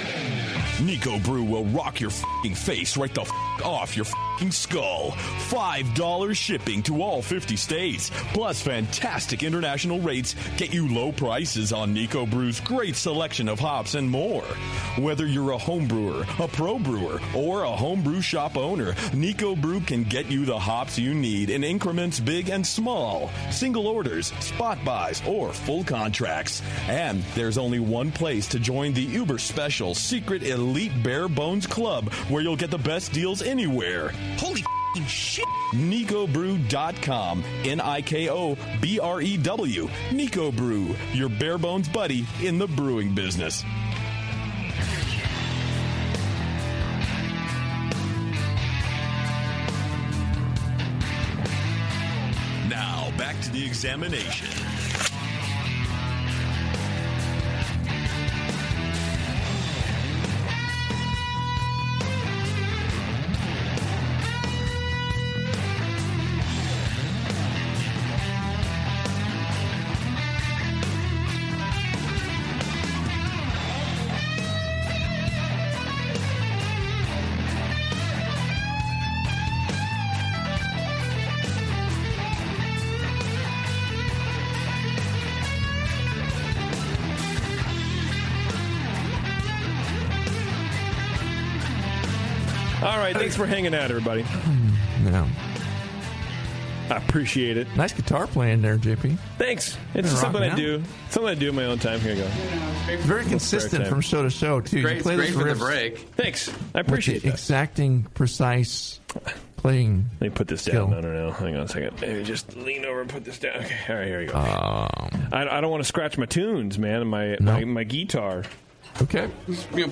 Nico Brew will rock your f***ing face right the f*** off your f***ing skull. $5 shipping to all 50 states, plus fantastic international rates get you low prices on Nico Brew's great selection of hops and more. Whether you're a home brewer, a pro brewer, or a homebrew shop owner, Nico Brew can get you the hops you need in increments big and small, single orders, spot buys, or full contracts. And there's only one place to join the uber special secret elite bare bones club where you'll get the best deals anywhere. Holy f***ing shit. NicoBrew.com. NIKOBREW. Nico Brew, your bare bones buddy in the brewing business. back to the examination. All right, thanks for hanging out, everybody. Yeah. I appreciate it. Nice guitar playing there, JP. Thanks. It's just something I do. Something I do in my own time. Here you go. Very consistent from show to show, too. Great, you play great those for the riffs break. Thanks. I appreciate that. Exacting, precise playing. Let me put this skill. down. No. Hang on a second. Maybe just lean over and put this down. Okay. All right, here you go. I don't want to scratch my tunes, man, and my guitar. Okay.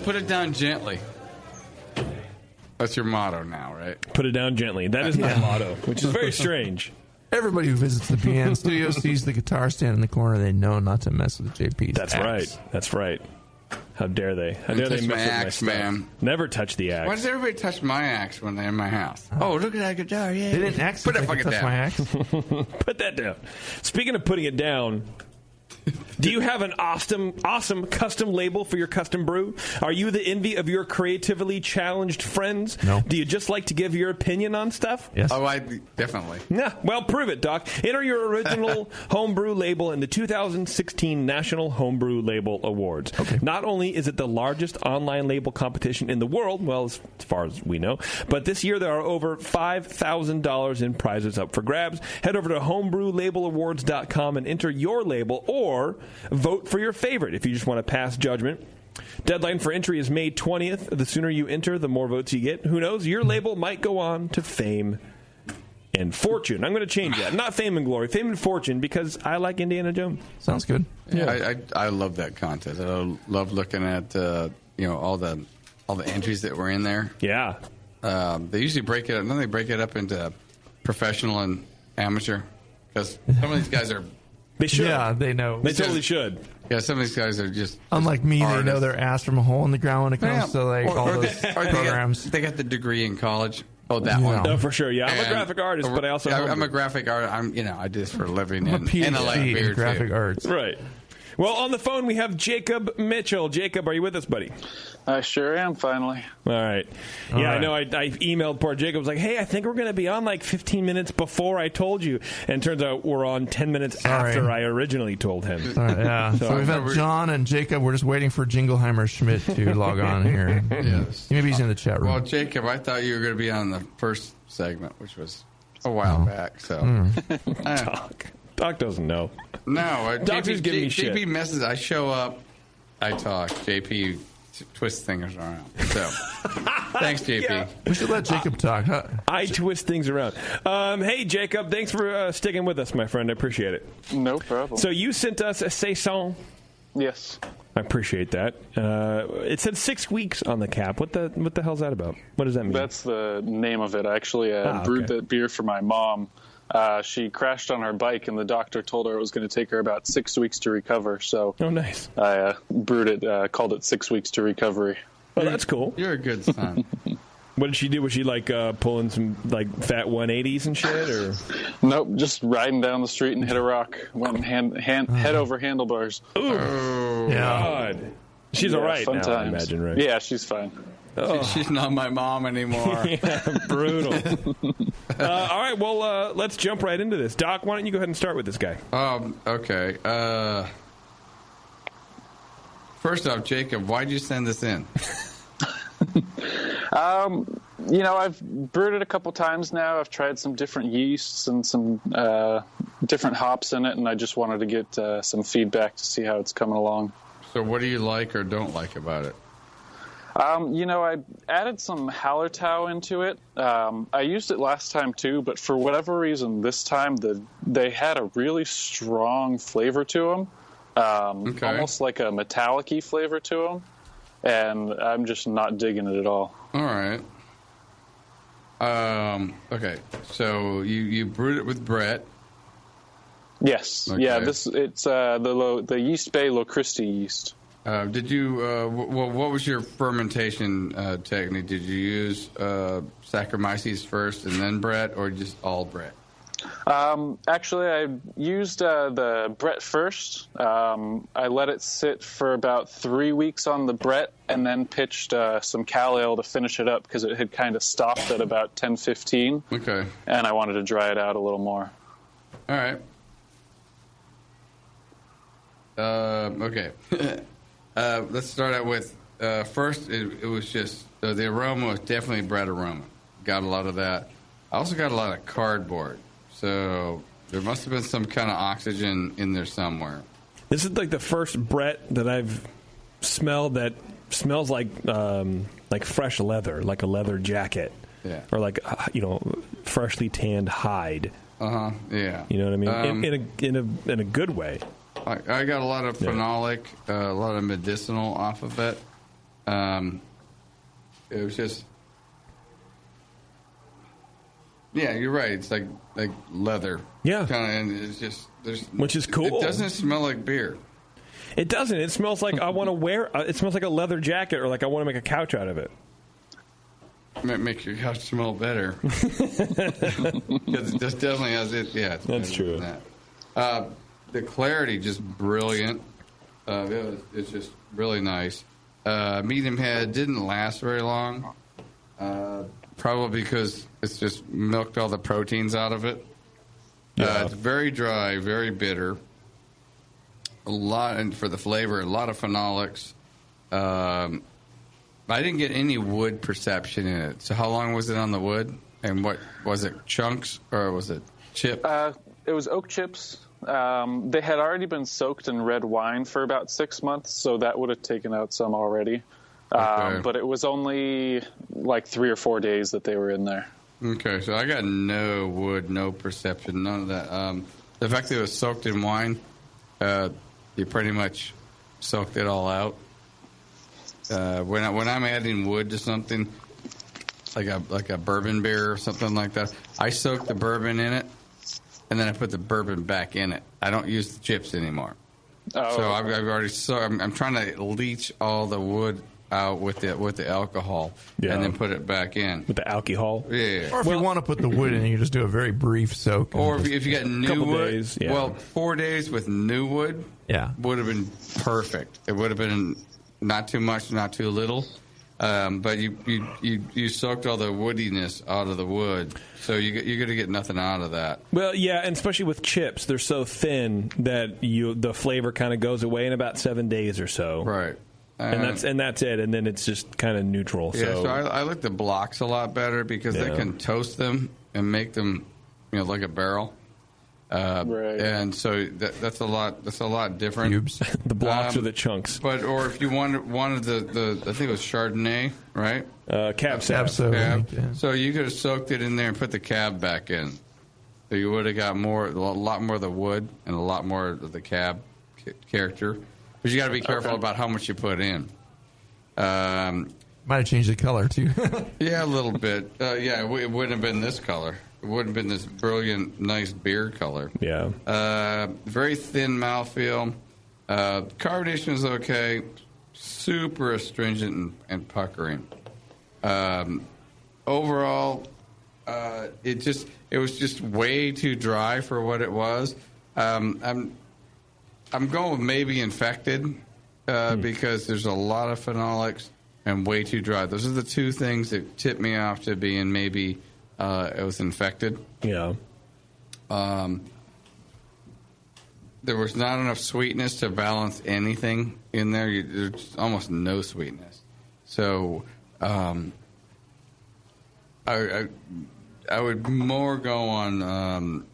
Put it down gently. That's your motto now, right? Put it down gently. That is my motto, which is very strange. Everybody who visits the BN studio sees the guitar stand in the corner. They know not to mess with JP's That's axe. right. That's right. How dare they? How dare they mess my with axe, my stuff? man. Never touch the axe. Why does everybody touch my axe when they're in my house? Oh, look at that guitar! Yeah, They didn't axe Put that if they fucking could touch down. my axe. Put that down. Speaking of putting it down, do you have an awesome custom label for your custom brew? Are you the envy of your creatively challenged friends? No. Do you just like to give your opinion on stuff? Yes. Oh, I definitely. Yeah, well, prove it, Doc. Enter your original Homebrew label in the 2016 National Homebrew Label Awards. Okay. Not only is it the largest online label competition in the world, well, as far as we know, but this year there are over $5,000 in prizes up for grabs. Head over to homebrewlabelawards.com and enter your label or vote for your favorite if you just want to pass judgment. Deadline for entry is May 20th. The sooner you enter, the more votes you get. Who knows? Your label might go on to fame and fortune. I'm going to change that. Not fame and glory. Fame and fortune, because I like Indiana Jones. Sounds good. Yeah, I love that contest. I love looking at all the entries that were in there. Yeah. They usually break it up. Then they break it up into professional and amateur, because some of these guys are. They should. Yeah, they know. They totally should. Yeah, some of these guys are just. Unlike me, artists. they know their ass from a hole in the ground when it comes to all those programs. They got the degree in college. Oh, that Yeah. one. Oh, for sure. Yeah, I'm a graphic artist, but I also I'm a graphic artist. I do this for a living. I'm a PhD and I like beer in graphic too. arts. Right. Well, on the phone we have Jacob Mitchell. Jacob, are you with us, buddy? I sure am, finally. All right. All Yeah, right. I know. I emailed poor Jacob. I was like, hey, I think we're going to be on like 15 minutes before I told you. And turns out we're on 10 minutes after I originally told him. All right, yeah. So we've had John and Jacob. We're just waiting for Jingleheimer Schmidt to log on here. Yes. Maybe he's in the chat room. Well, Jacob, I thought you were going to be on the first segment, which was a while back. So, Doc doesn't know. No, Doctors give me shit. JP messes. I show up, I talk. JP twists things around. So, thanks, JP. Yeah. We should let Jacob talk. Huh? I twist things around. Hey, Jacob, thanks for sticking with us, my friend. I appreciate it. No problem. So you sent us a Saison. Yes. I appreciate that. It said 6 weeks on the cap. What the hell's that about? What does that mean? That's the name of it. I actually brewed that beer for my mom. She crashed on her bike, and the doctor told her it was going to take her about 6 weeks to recover. So, oh, nice. I brewed it, called it 6 weeks to recovery. Oh, that's cool. You're a good son. What did she do? Was she like pulling some like fat 180s and shit, or? Nope, just riding down the street and hit a rock. Went head over handlebars. Ooh, God. She's all right now, times. I imagine, right? Yeah, she's fine. Oh. She's not my mom anymore. Yeah, brutal. All right, well, let's jump right into this. Doc, why don't you go ahead and start with this guy? Okay. First off, Jacob, why'd you send this in? I've brewed it a couple times now. I've tried some different yeasts and some different hops in it, and I just wanted to get some feedback to see how it's coming along. So what do you like or don't like about it? I added some Hallertau into it. I used it last time too, but for whatever reason, this time they had a really strong flavor to them, almost like a metallic-y flavor to them, and I'm just not digging it at all. All right. Okay, so you brewed it with Brett. Yes. Okay. Yeah. It's the Yeast Bay Locristi yeast. Did you? What was your fermentation technique? Did you use Saccharomyces first and then Brett, or just all Brett? Actually, I used the Brett first. I let it sit for about 3 weeks on the Brett, and then pitched some Cal Ale to finish it up because it had kind of stopped at about 10-15. Okay. And I wanted to dry it out a little more. All right. Okay. Let's start out with first. It was just the aroma was definitely Brett aroma. Got a lot of that. I also got a lot of cardboard. So there must have been some kind of oxygen in there somewhere. This is like the first Brett that I've smelled that smells like fresh leather, like a leather jacket, or like freshly tanned hide. Yeah. You know what I mean? In a good way. I got a lot of phenolic, a lot of medicinal off of it. It was just. Yeah, you're right. It's like leather. Yeah. And it's just which is cool. It doesn't smell like beer. It doesn't. It smells like I want to wear. It smells like a leather jacket, or like I want to make a couch out of it. Might make your couch smell better because it just definitely has it. Yeah, that's true. That. The clarity just brilliant. It's just really nice. Medium head didn't last very long. Probably because it's just milked all the proteins out of it. It's very dry, very bitter. A lot, and for the flavor, a lot of phenolics. I didn't get any wood perception in it. So how long was it on the wood? And what was it, chunks or was it chip? It was oak chips. They had already been soaked in red wine for about 6 months, so that would have taken out some already. Okay. But it was only like 3 or 4 days that they were in there. Okay, so I got no wood, no perception, none of that. The fact that it was soaked in wine, you pretty much soaked it all out. When I'm adding wood to something, like a bourbon beer or something like that, I soak the bourbon in it, and then I put the bourbon back in it. I don't use the chips anymore. Oh, so okay. I've already I'm trying to leach all the wood out with the alcohol, and then put it back in with the alcohol. Yeah. Or if you want to put the wood in, you just do a very brief soak. Or if you got new wood, days, well, 4 days with new wood, would have been perfect. It would have been not too much, not too little. But you soaked all the woodiness out of the wood, so you're going to get nothing out of that. Well, yeah, and especially with chips, they're so thin that the flavor kind of goes away in about 7 days or so. Right. And that's it, and then it's just kind of neutral. Yeah, so I like the blocks a lot better because they can toast them and make them, like a barrel. Right. And so that's a lot different. Cubes. The blocks are the chunks. Or if you wanted the I think it was Chardonnay, right? Cab Sav. So you could have soaked it in there and put the cab back in. So you would have got a lot more of the wood and a lot more of the cab character. But you got to be careful about how much you put in. Might have changed the color too. Yeah, a little bit. It wouldn't have been this color. It wouldn't have been this brilliant, nice beer color. Yeah. Very thin mouthfeel. Carbonation is okay. Super astringent and puckering. Overall, it was just way too dry for what it was. I'm going with maybe infected because there's a lot of phenolics and way too dry. Those are the two things that tip me off to being maybe it was infected. Yeah. There was not enough sweetness to balance anything in there. There's almost no sweetness. So I would more go on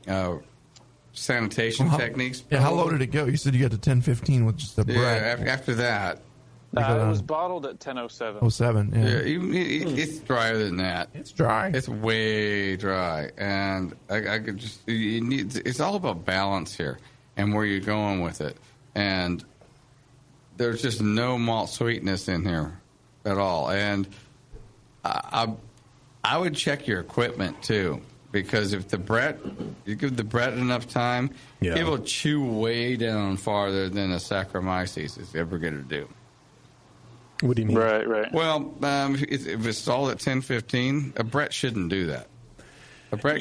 sanitation techniques. Yeah, how low did it go? You said you got to 10-15 with just the bread. Yeah, after that. It was bottled at 10:07. 07, yeah. It's drier than that. It's dry. It's way dry. And I could just, it's all about balance here and where you're going with it. And there's just no malt sweetness in here at all. And I would check your equipment too, because if you give the Brett enough time, it will chew way down farther than a Saccharomyces is ever going to do. What do you mean? Right. Well, if it's stalled at 10-15, a Brett shouldn't do that. A Brett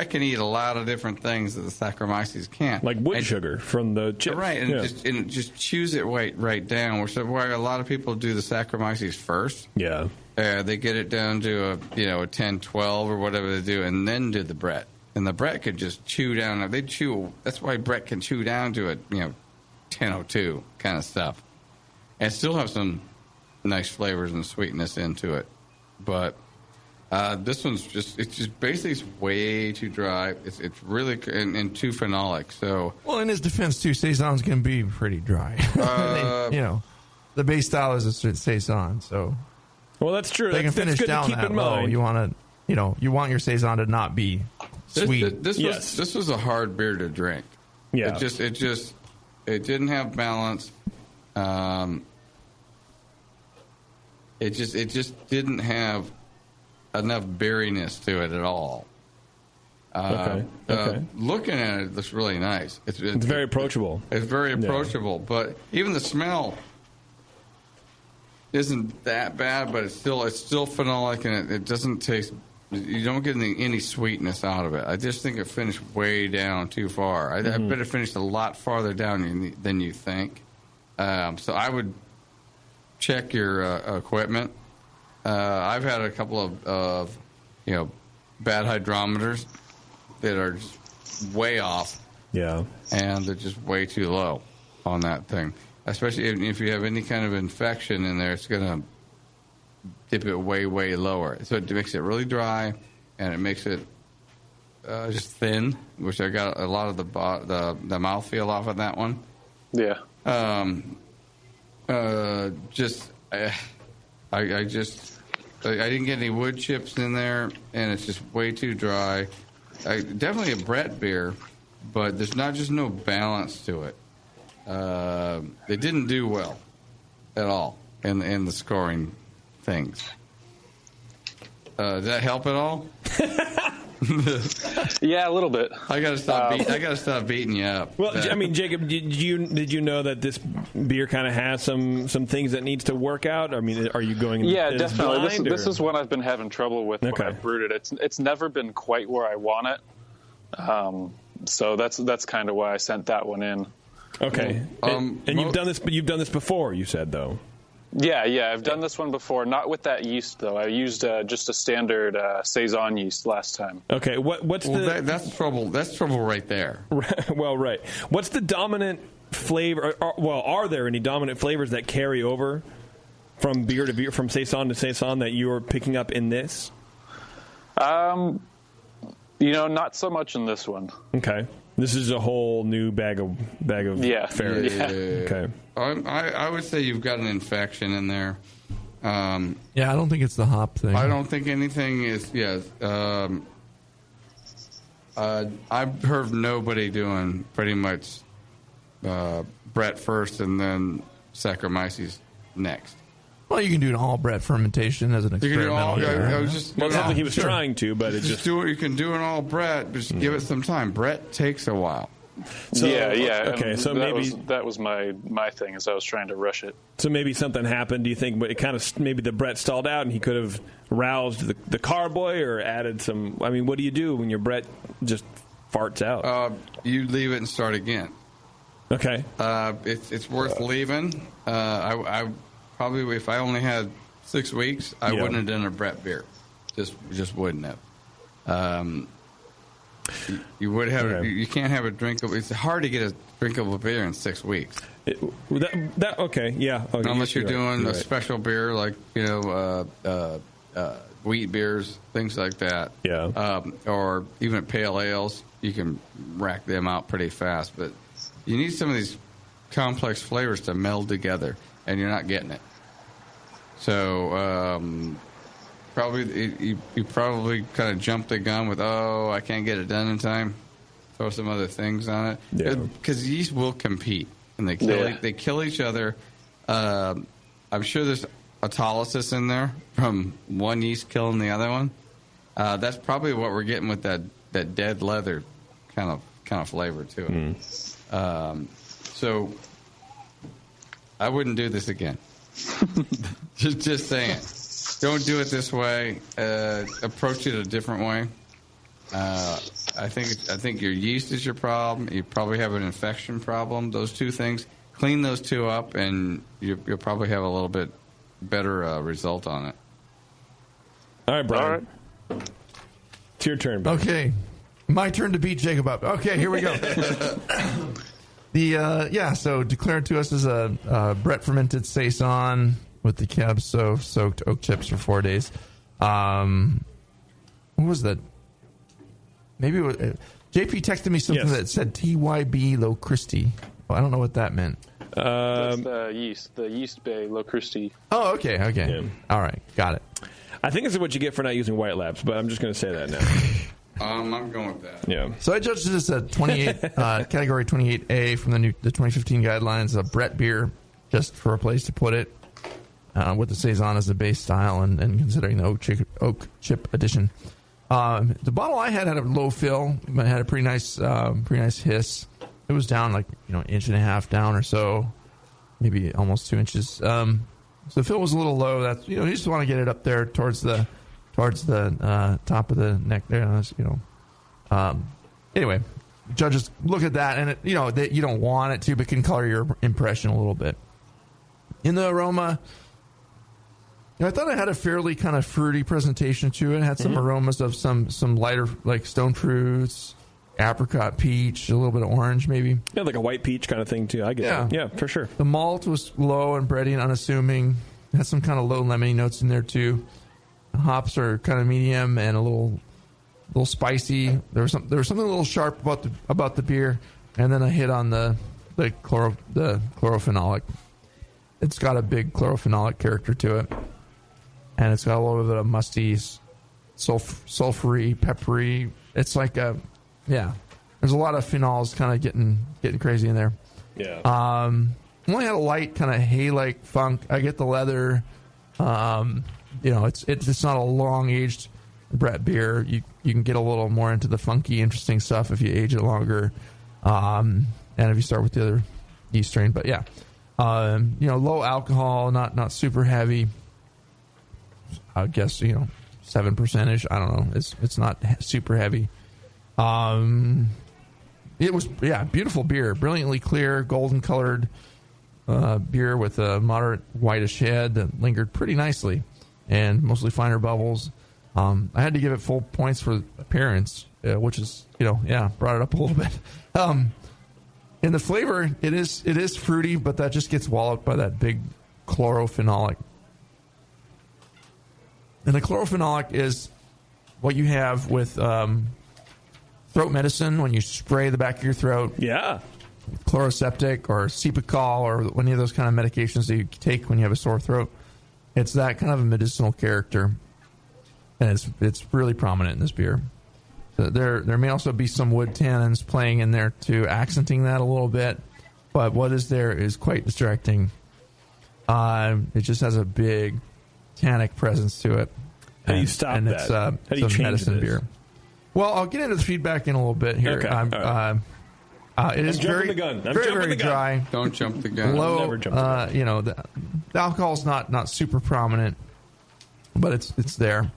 can eat a lot of different things that the Saccharomyces can't. Like wood sugar from the chips. Right, and it just chews it right down. So why a lot of people do the Saccharomyces first. Yeah. They get it down to a 10-12 or whatever they do, and then do the Brett. And the Brett could just chew down. That's why Brett can chew down to it, 10-02 kind of stuff, and still have some nice flavors and sweetness into it. But this one's just basically way too dry. It's really and too phenolic. So in his defense too, Saisons can be pretty dry. The base style is a Saison, so. Well, that's true. They can finish down that low. You want you want your Saison to not be sweet. This was a hard beer to drink. Yeah. It didn't have balance. It just didn't have enough berryness to it at all. Okay. Looking at it looks really nice. It's very approachable. It's very approachable, but even the smell isn't that bad, but it's still phenolic, and it doesn't taste. You don't get any sweetness out of it. I just think it finished way down too far. I bet it finished a lot farther down than you think. So I would check your equipment. I've had a couple of bad hydrometers that are just way off. Yeah, and they're just way too low on that thing. Especially if you have any kind of infection in there, it's going to dip it way, way lower. So it makes it really dry, and it makes it just thin, which I got a lot of the mouthfeel off of that one. Yeah. I didn't get any wood chips in there, and it's just way too dry. Definitely a Brett beer, but there's no balance to it. They didn't do well at all in the scoring things. Did that help at all? Yeah, a little bit. I gotta stop beating you up. Well, I mean, Jacob, did you know that this beer kind of has some things that needs to work out? I mean, are you going? Yeah, definitely. This is one I've been having trouble with when I brewed it. It's never been quite where I want it. So that's kind of why I sent that one in. Okay. And you've done this, but you've done this before. You said though. Yeah, I've done this one before. Not with that yeast though. I used just a standard Saison yeast last time. Okay, that's trouble. That's trouble right there. Well, right. What's the dominant flavor? Are there any dominant flavors that carry over from beer to beer, from Saison to Saison, that you're picking up in this? Not so much in this one. Okay. This is a whole new bag of fare. Yeah. Okay. I would say you've got an infection in there. I don't think it's the hop thing. I don't think anything is. Yes. I've heard nobody doing pretty much Brett first and then Saccharomyces next. Well, you can do an all Brett fermentation as an experimental. It sounds like he was trying to, but it just do it. You can do an all Brett, just give it some time. Brett takes a while. So, yeah. Okay, so that was my thing, is I was trying to rush it. So maybe something happened. Do you think? But it kind of maybe the Brett stalled out, and he could have roused the carboy or added some. I mean, what do you do when your Brett just farts out? You leave it and start again. Okay. It's worth leaving. I probably, if I only had 6 weeks, I wouldn't have done a Brett beer. Just wouldn't have. You would have. Okay. You can't have a drinkable. It's hard to get a drinkable beer in 6 weeks. Okay. Yeah. Okay. Unless you're doing a special beer like wheat beers, things like that. Yeah. Or even pale ales, you can rack them out pretty fast. But you need some of these complex flavors to meld together, and you're not getting it. So you probably kind of jumped the gun with, I can't get it done in time. Throw some other things on it, because yeast will compete and they kill each other. I'm sure there's autolysis in there from one yeast killing the other one. That's probably what we're getting with that dead leather kind of flavor to it. So I wouldn't do this again. just saying. Don't do it this way. Approach it a different way. I think your yeast is your problem. You probably have an infection problem. Those two things. Clean those two up, and you'll probably have a little bit better result on it. All right, Brian. All right. It's your turn, buddy. Okay. My turn to beat Jacob up. Okay, here we go. So declared to us as a Brett fermented Saison with the Cabernet Sav soaked oak chips for 4 days. What was that? Maybe it was, JP texted me something that said TYB Low Christie. Well, I don't know what that meant. That's the yeast bay Low Christie. Oh, okay. Yeah. All right, got it. I think this is what you get for not using White Labs, but I'm just going to say that now. I'm going with that. Yeah. So I judged this at 28, category 28A from the 2015 guidelines, a Brett beer, just for a place to put it, with the Saison as the base style and considering the oak chip edition. The bottle I had a low fill, but had a pretty nice hiss. It was down like inch and a half down or so, maybe almost 2 inches. So the fill was a little low. That's you just want to get it up there towards the top of the neck there. Anyway, judges look at that, and that you don't want it to, but can color your impression a little bit. In the aroma, I thought it had a fairly kind of fruity presentation to it. It had some aromas of some lighter, like stone fruits, apricot, peach, a little bit of orange, maybe. Yeah, like a white peach kind of thing too. I get it. Yeah, for sure. The malt was low and bready and unassuming. It had some kind of low lemony notes in there too. The hops are kind of medium and a little spicy. There was something a little sharp about the beer, and then a hit on the chlorophenolic. It's got a big chlorophenolic character to it, and it's got a little bit of musty, sulfury, peppery. It's like there's a lot of phenols kind of getting crazy in there. Yeah. Only had a light kind of hay-like funk. I get the leather. It's not a long-aged Brett beer. You can get a little more into the funky, interesting stuff if you age it longer, and if you start with the other yeast strain. But yeah, low alcohol, not super heavy. I guess 7%ish. I don't know. It's not super heavy. It was beautiful beer, brilliantly clear, golden colored beer with a moderate whitish head that lingered pretty nicely, and mostly finer bubbles. I had to give it full points for appearance, which is brought it up a little bit. In the flavor, it is fruity, but that just gets walloped by that big chlorophenolic. And the chlorophenolic is what you have with throat medicine when you spray the back of your throat. Yeah. Chloroseptic or Cepacol or any of those kind of medications that you take when you have a sore throat. It's that kind of a medicinal character, and it's really prominent in this beer. So there may also be some wood tannins playing in there too, accenting that a little bit, but what is there is quite distracting. It just has a big tannic presence to it. How do you stop that? How do you change medicine this? Beer. Well, I'll get into the feedback in a little bit here. Okay. It is very dry. Don't jump the gun. Low. Never jump the gun. The alcohol's not super prominent, but it's there.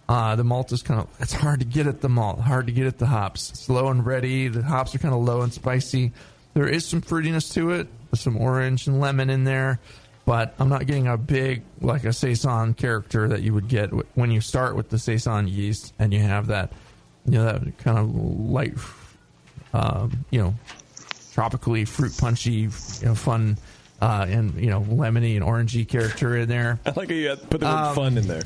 The malt is it's hard to get at the malt, hard to get at the hops. It's low and ready. The hops are kind of low and spicy. There is some fruitiness to it, with some orange and lemon in there, but I'm not getting a big, like a Saison character that you would get when you start with the Saison yeast and you have that, that kind of light, tropically fruit punchy, fun, and lemony and orangey character in there. I like how you put the word fun in there.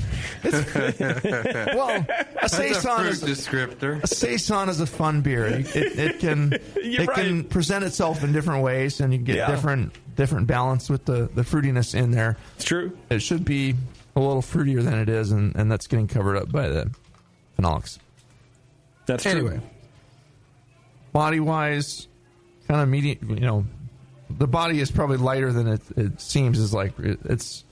Well, a Saison is descriptor. A Saison is a fun beer. It can present itself in different ways, and you get different balance with the fruitiness in there. It's true. It should be a little fruitier than it is, and that's getting covered up by the phenolics. That's true. Anyway, body-wise, kind of medium. The body is probably lighter than it seems. It's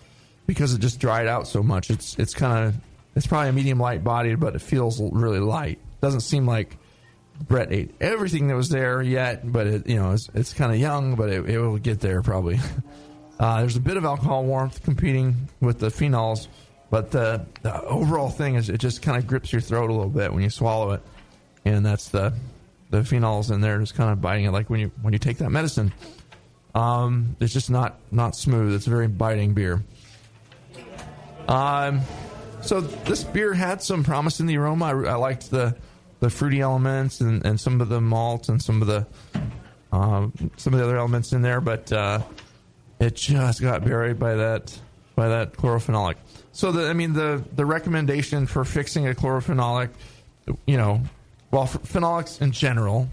because it just dried out so much. It's kind of it's probably a medium light bodied, but it feels really light. Doesn't seem like Brett ate everything that was there yet, but it's kind of young, but it will get there probably. There's a bit of alcohol warmth competing with the phenols, but the overall thing is it just kind of grips your throat a little bit when you swallow it, and that's the phenols in there just kind of biting it like when you take that medicine. It's just not smooth. It's a very biting beer. So this beer had some promise in the aroma. I liked the fruity elements and some of the malt and some of the other elements in there, but it just got buried by that chlorophenolic. So the recommendation for fixing a chlorophenolic, for phenolics in general,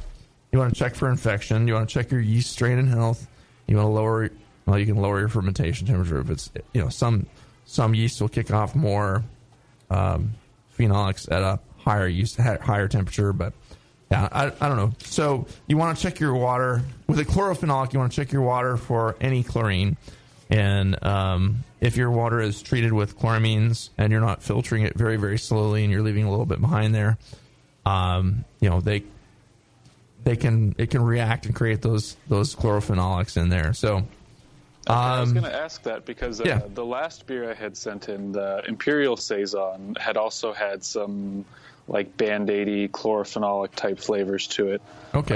you want to check for infection. You want to check your yeast strain and health. You want to you can lower your fermentation temperature if it's some yeast will kick off more phenolics at a higher temperature, but yeah, I don't know. So you want to check your water with a chlorophenolic. You want to check your water for any chlorine, and if your water is treated with chloramines and you're not filtering it very, very slowly and you're leaving a little bit behind there, it can react and create those chlorophenolics in there. So. I was going to ask that because the last beer I had sent in, the Imperial Saison, had also had some like Band-Aidy chlorophenolic type flavors to it. Okay.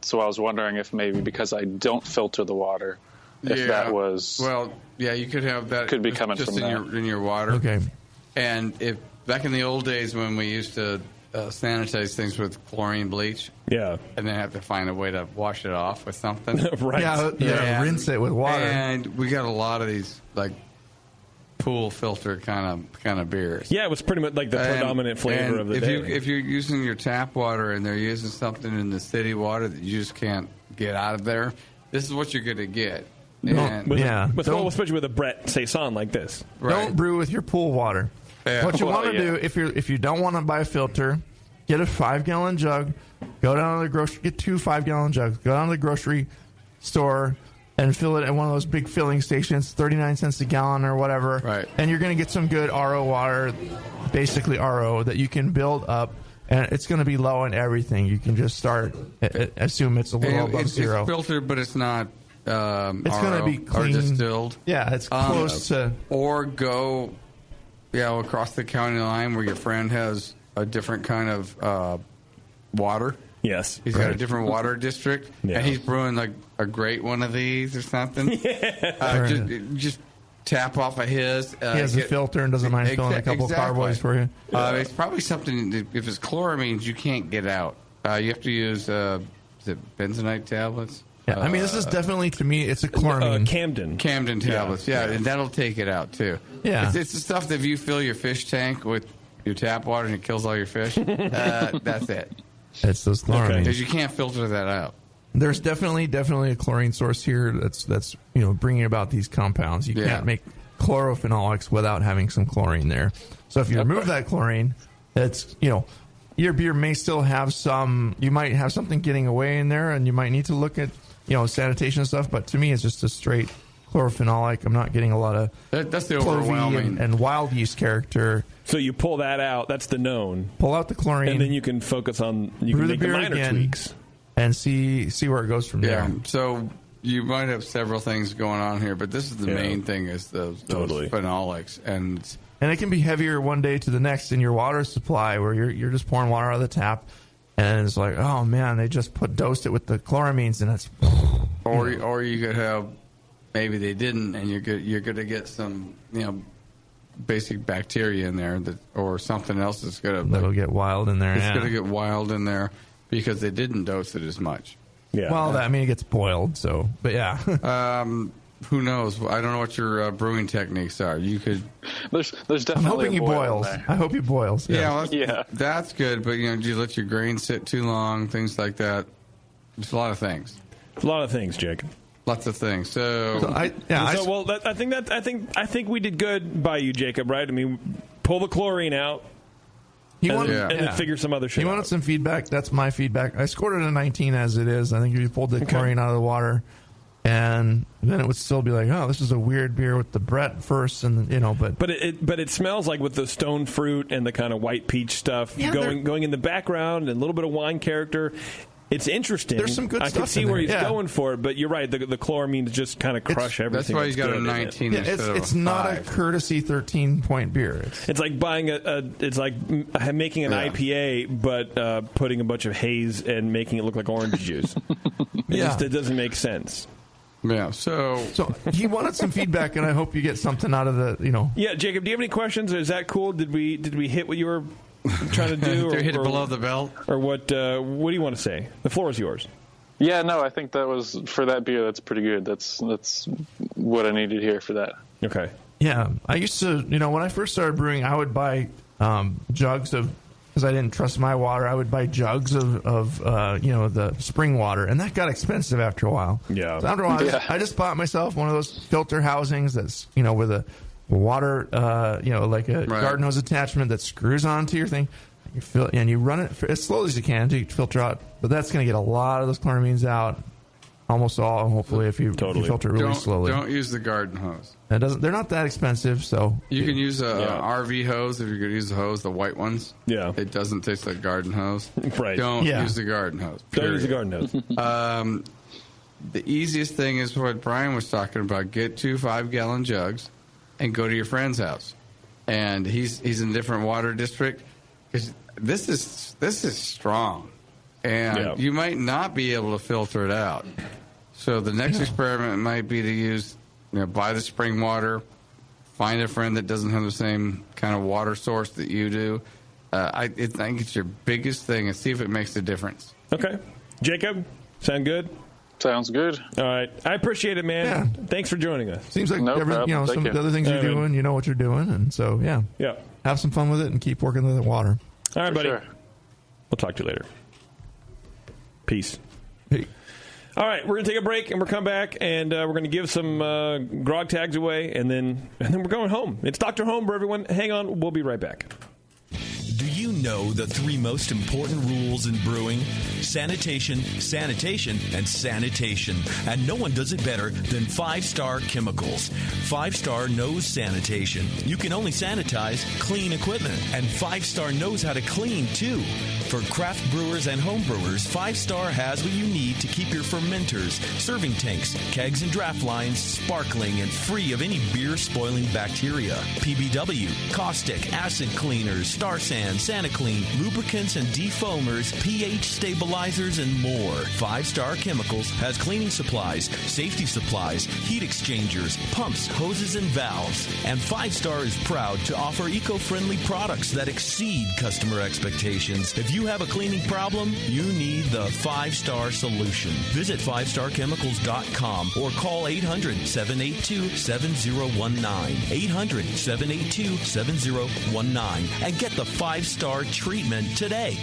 So I was wondering if maybe because I don't filter the water, if that was... Well, yeah, you could have that. Could be coming just from in your water. Okay. And if back in the old days when we used to sanitize things with chlorine bleach. Yeah. And then have to find a way to wash it off with something. Right. Yeah, rinse it with water. And we got a lot of these, like, pool filter kind of beers. Yeah, it was pretty much like the predominant flavor of the day. If you're using your tap water and they're using something in the city water that you just can't get out of there, this is what you're going to get. Especially with a Brett Saison like this. Right. Don't brew with your pool water. Yeah. What you want to do, if you don't want to buy a filter, get a 5-gallon jug. Go down to the grocery, get 2 5-gallon jugs. Go down to the grocery store and fill it at one of those big filling stations, 39 cents a gallon or whatever. Right. And you're going to get some good RO water, basically RO, that you can build up. And it's going to be low in everything. You can just start, assume it's a little above zero. It's filtered, but it's not it's going to be clean. Or distilled. Yeah, it's close to... Or go across the county line where your friend has a different kind of water. Yes. He's got a different water district, and he's brewing like a great one of these or something. Just tap off of his. He has a filter and doesn't mind filling a couple of carboys for you. It's probably something, if it's chloramines, you can't get out. You have to use, is it bentonite tablets? Yeah, I mean, this is definitely, to me, it's a chloramine. Camden tablets, and that'll take it out, too. Yeah. It's the stuff that if you fill your fish tank with your tap water and it kills all your fish, that's it. It's those chloramines. Because you can't filter that out. There's definitely a chlorine source here that's bringing about these compounds. You can't make chlorophenolics without having some chlorine there. So if you remove that chlorine, it's, your beer may still have some, you might have something getting away in there, and you might need to look at, sanitation stuff. But to me, it's just a straight chlorophenolic. I'm not getting a lot of that's the overwhelming and wild yeast character. So you pull that out. That's the known. Pull out the chlorine, and then you can focus on can make the minor tweaks and see where it goes from there. So you might have several things going on here, but this is the main thing: is those phenolics, and it can be heavier one day to the next in your water supply, where you're just pouring water out of the tap, and it's like, oh man, they just dosed it with the chloramines, and it's or you could have. Maybe they didn't, and you're going to get some, basic bacteria in there or something else that'll get wild in there. It's going to get wild in there because they didn't dose it as much. Yeah. Well, it gets boiled. So, but yeah. Who knows? I don't know what your brewing techniques are. You could. There's definitely. I'm hoping he boils. I hope he boils. Yeah, that's good. But do you let your grain sit too long? Things like that. There's a lot of things. A lot of things, Jake. Lots of things. I think we did good by you, Jacob. Right? I mean, pull the chlorine out. And then figure some other shit He wanted some feedback. That's my feedback. I scored it a 19 as it is. I think if you pulled the chlorine out of the water, And then it would still be like, oh, this is a weird beer with the Brett first, and but it smells like with the stone fruit and the kind of white peach stuff going in the background and a little bit of wine character. It's interesting. There's some good stuff. I can see where he's going for it, but you're right. The chloramines just kind of crush everything. That's why he's got a 19. It's not a courtesy 13-point beer. It's like buying it's like making an IPA, but putting a bunch of haze and making it look like orange juice. It doesn't make sense. Yeah. So he wanted some feedback, and I hope you get something out of the. Yeah, Jacob. Do you have any questions? Is that cool? Did we hit what you were trying to do? Or hit it below the belt? Or what do you want to say? The floor is yours. Yeah, no, I think that was, for that beer, that's pretty good. That's what I needed here for that. Okay. Yeah, I used to, when I first started brewing, I would buy jugs of, because I didn't trust my water, I would buy jugs of the spring water, and that got expensive after a while. Yeah. So after a while, I just bought myself one of those filter housings that's, with a water, like a garden hose attachment that screws onto your thing. You fill, and you run it as slowly as you can to filter out. But that's going to get a lot of those chloramines out, almost all, hopefully, if you filter it really slowly. Don't use the garden hose. They're not that expensive, so you can use a RV hose if you're going to use the hose, the white ones. Yeah, it doesn't taste like garden hose. Right. Don't use the garden hose. Don't use the garden hose. The easiest thing is what Brian was talking about: get 2 5-gallon jugs and go to your friend's house. And he's in a different water district. This is strong, and you might not be able to filter it out. So the next experiment might be to use, buy the spring water, find a friend that doesn't have the same kind of water source that you do. I think it's your biggest thing, and see if it makes a difference. Okay, Jacob, sound good? Sounds good. All right, I appreciate it, man. Yeah. Thanks for joining us. Seems like some of the other things you're doing, you know what you're doing, and so have some fun with it and keep working with the water. All right, buddy. Sure. We'll talk to you later. Peace. Hey. All right, we're going to take a break, and we'll come back, and we're going to give some grog tags away, and then we're going home. It's Dr. Homebrew, everyone. Hang on. We'll be right back. Do you know the 3 most important rules in brewing? Sanitation, sanitation, and sanitation. And no one does it better than 5-Star Chemicals. 5-Star knows sanitation. You can only sanitize clean equipment. And 5-Star knows how to clean, too. For craft brewers and home brewers, 5-Star has what you need to keep your fermenters, serving tanks, kegs, and draft lines sparkling and free of any beer-spoiling bacteria. PBW, caustic, acid cleaners, Star San, SaniClean, lubricants and defoamers, pH stabilizers, and more. 5-Star Chemicals has cleaning supplies, safety supplies, heat exchangers, pumps, hoses, and valves. And 5-Star is proud to offer eco-friendly products that exceed customer expectations. If you have a cleaning problem, you need the 5-Star solution. Visit 5starchemicals.com or call 800-782-7019. 800-782-7019 and get the 5-Star treatment today.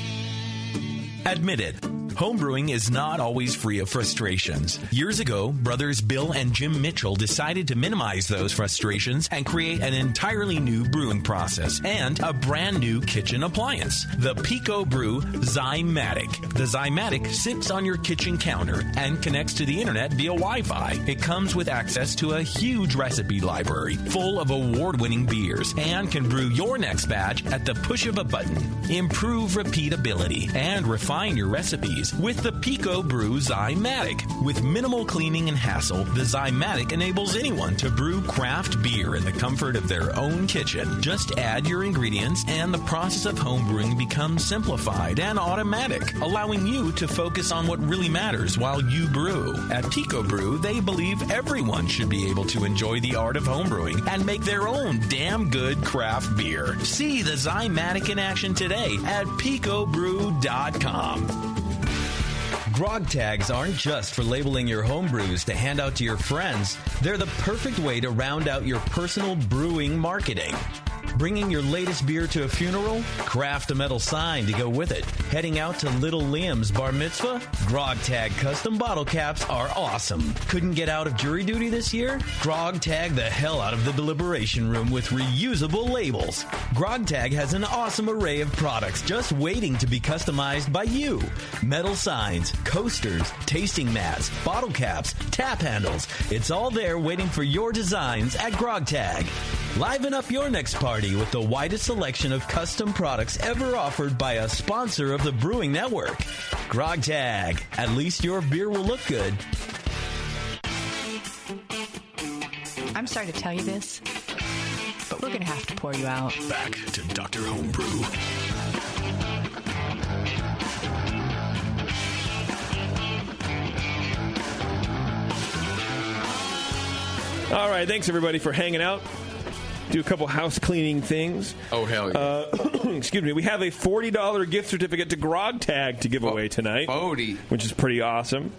Admit it. Homebrewing is not always free of frustrations. Years ago, brothers Bill and Jim Mitchell decided to minimize those frustrations and create an entirely new brewing process and a brand new kitchen appliance, the Pico Brew Zymatic. The Zymatic sits on your kitchen counter and connects to the internet via Wi-Fi. It comes with access to a huge recipe library full of award-winning beers and can brew your next batch at the push of a button. Improve repeatability and refine your recipes with the Pico Brew Zymatic. With minimal cleaning and hassle, the Zymatic enables anyone to brew craft beer in the comfort of their own kitchen. Just add your ingredients and the process of homebrewing becomes simplified and automatic, allowing you to focus on what really matters while you brew. At Pico Brew, they believe everyone should be able to enjoy the art of homebrewing and make their own damn good craft beer. See the Zymatic in action today at picobrew.com. Grog tags aren't just for labeling your home brews to hand out to your friends. They're the perfect way to round out your personal brewing marketing. Bringing your latest beer to a funeral? Craft a metal sign to go with it. Heading out to little Liam's bar mitzvah? Grog Tag custom bottle caps are awesome. Couldn't get out of jury duty this year? Grog Tag the hell out of the deliberation room with reusable labels. Grog Tag has an awesome array of products just waiting to be customized by you. Metal signs, coasters, tasting mats, bottle caps, tap handles. It's all there waiting for your designs at Grog Tag. Liven up your next party with the widest selection of custom products ever offered by a sponsor of the Brewing Network. Grog Tag. At least your beer will look good. I'm sorry to tell you this, but we're going to have to pour you out. Back to Dr. Homebrew. All right, thanks everybody for hanging out. Do a couple house cleaning things. Oh, hell yeah. Excuse me. We have a $40 gift certificate to Grog Tag to give away tonight. 40. Which is pretty awesome.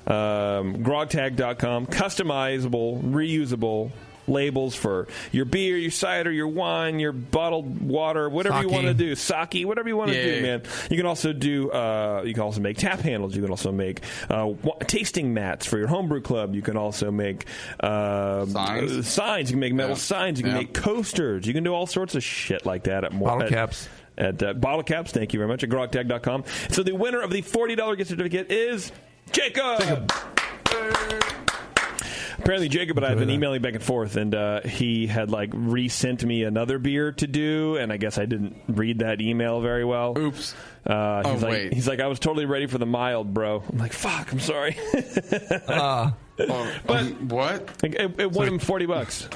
grogtag.com. Customizable, reusable labels for your beer, your cider, your wine, your bottled water, whatever you want to do. Sake, whatever you want to do, man. You can also do, you can also make tap handles. You can also make tasting mats for your homebrew club. You can also make signs. You can make metal signs. You can make coasters. You can do all sorts of shit like that at bottle caps. At bottle caps, thank you very much, at grogtag.com. So the winner of the $40 gift certificate is Jacob. Apparently, Jacob and I have been emailing back and forth, and he had resent me another beer to do, and I guess I didn't read that email very well. Oops. He's like, I was totally ready for the mild, bro. I'm like, fuck, I'm sorry. But what? It won him $40.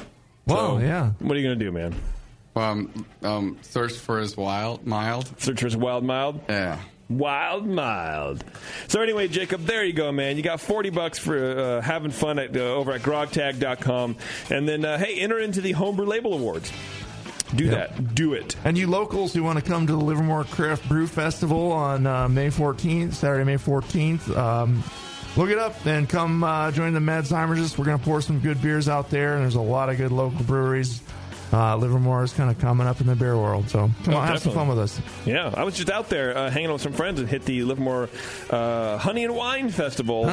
Wow, yeah. What are you gonna do, man? Search for his mild. Search for his wild mild. Yeah. Wild mild. So anyway, Jacob, there you go, man. You got $40 for having fun over at grogtag.com. And then, hey, enter into the Homebrew Label Awards. Do that. Do it. And you locals who want to come to the Livermore Craft Brew Festival on May 14th, Saturday, May 14th, look it up and come join the Madzheimer's. We're going to pour some good beers out there, and there's a lot of good local breweries. Livermore is kind of coming up in the beer world, so come on, have some fun with us. Yeah, I was just out there hanging out with some friends and hit the Livermore Honey and Wine Festival,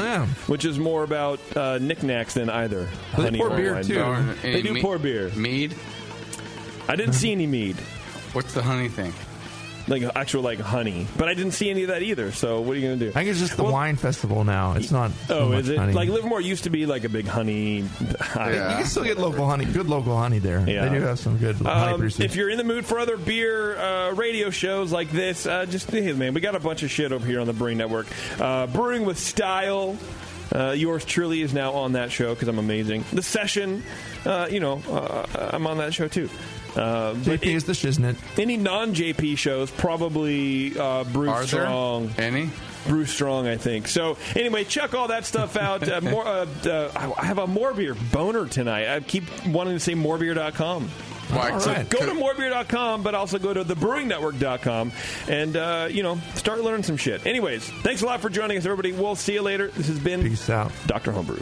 which is more about knickknacks than either. They pour beer, too. They do pour beer. Mead? I didn't see any mead. What's the honey thing? Actual honey. But I didn't see any of that either, so what are you going to do? I think it's just the wine festival now. It's not so much is it? honey. Livermore used to be a big honey. You can still get local honey, good local honey there. Yeah. They do have some good honey producers. If you're in the mood for other beer radio shows like this, hey, man, we got a bunch of shit over here on the Brewing Network. Brewing with Style. Yours truly is now on that show because I'm amazing. The Session, I'm on that show too. JP is the shiznit. Any non-JP shows probably Brew Are Strong. There any? Brew Strong, I think. So anyway, check all that stuff out. I have a More Beer boner tonight. I keep wanting to say morebeer.com. So go to morebeer.com, but also go to thebrewingnetwork.com and, start learning some shit. Anyways, thanks a lot for joining us, everybody. We'll see you later. This has been Peace out. Dr. Homebrew.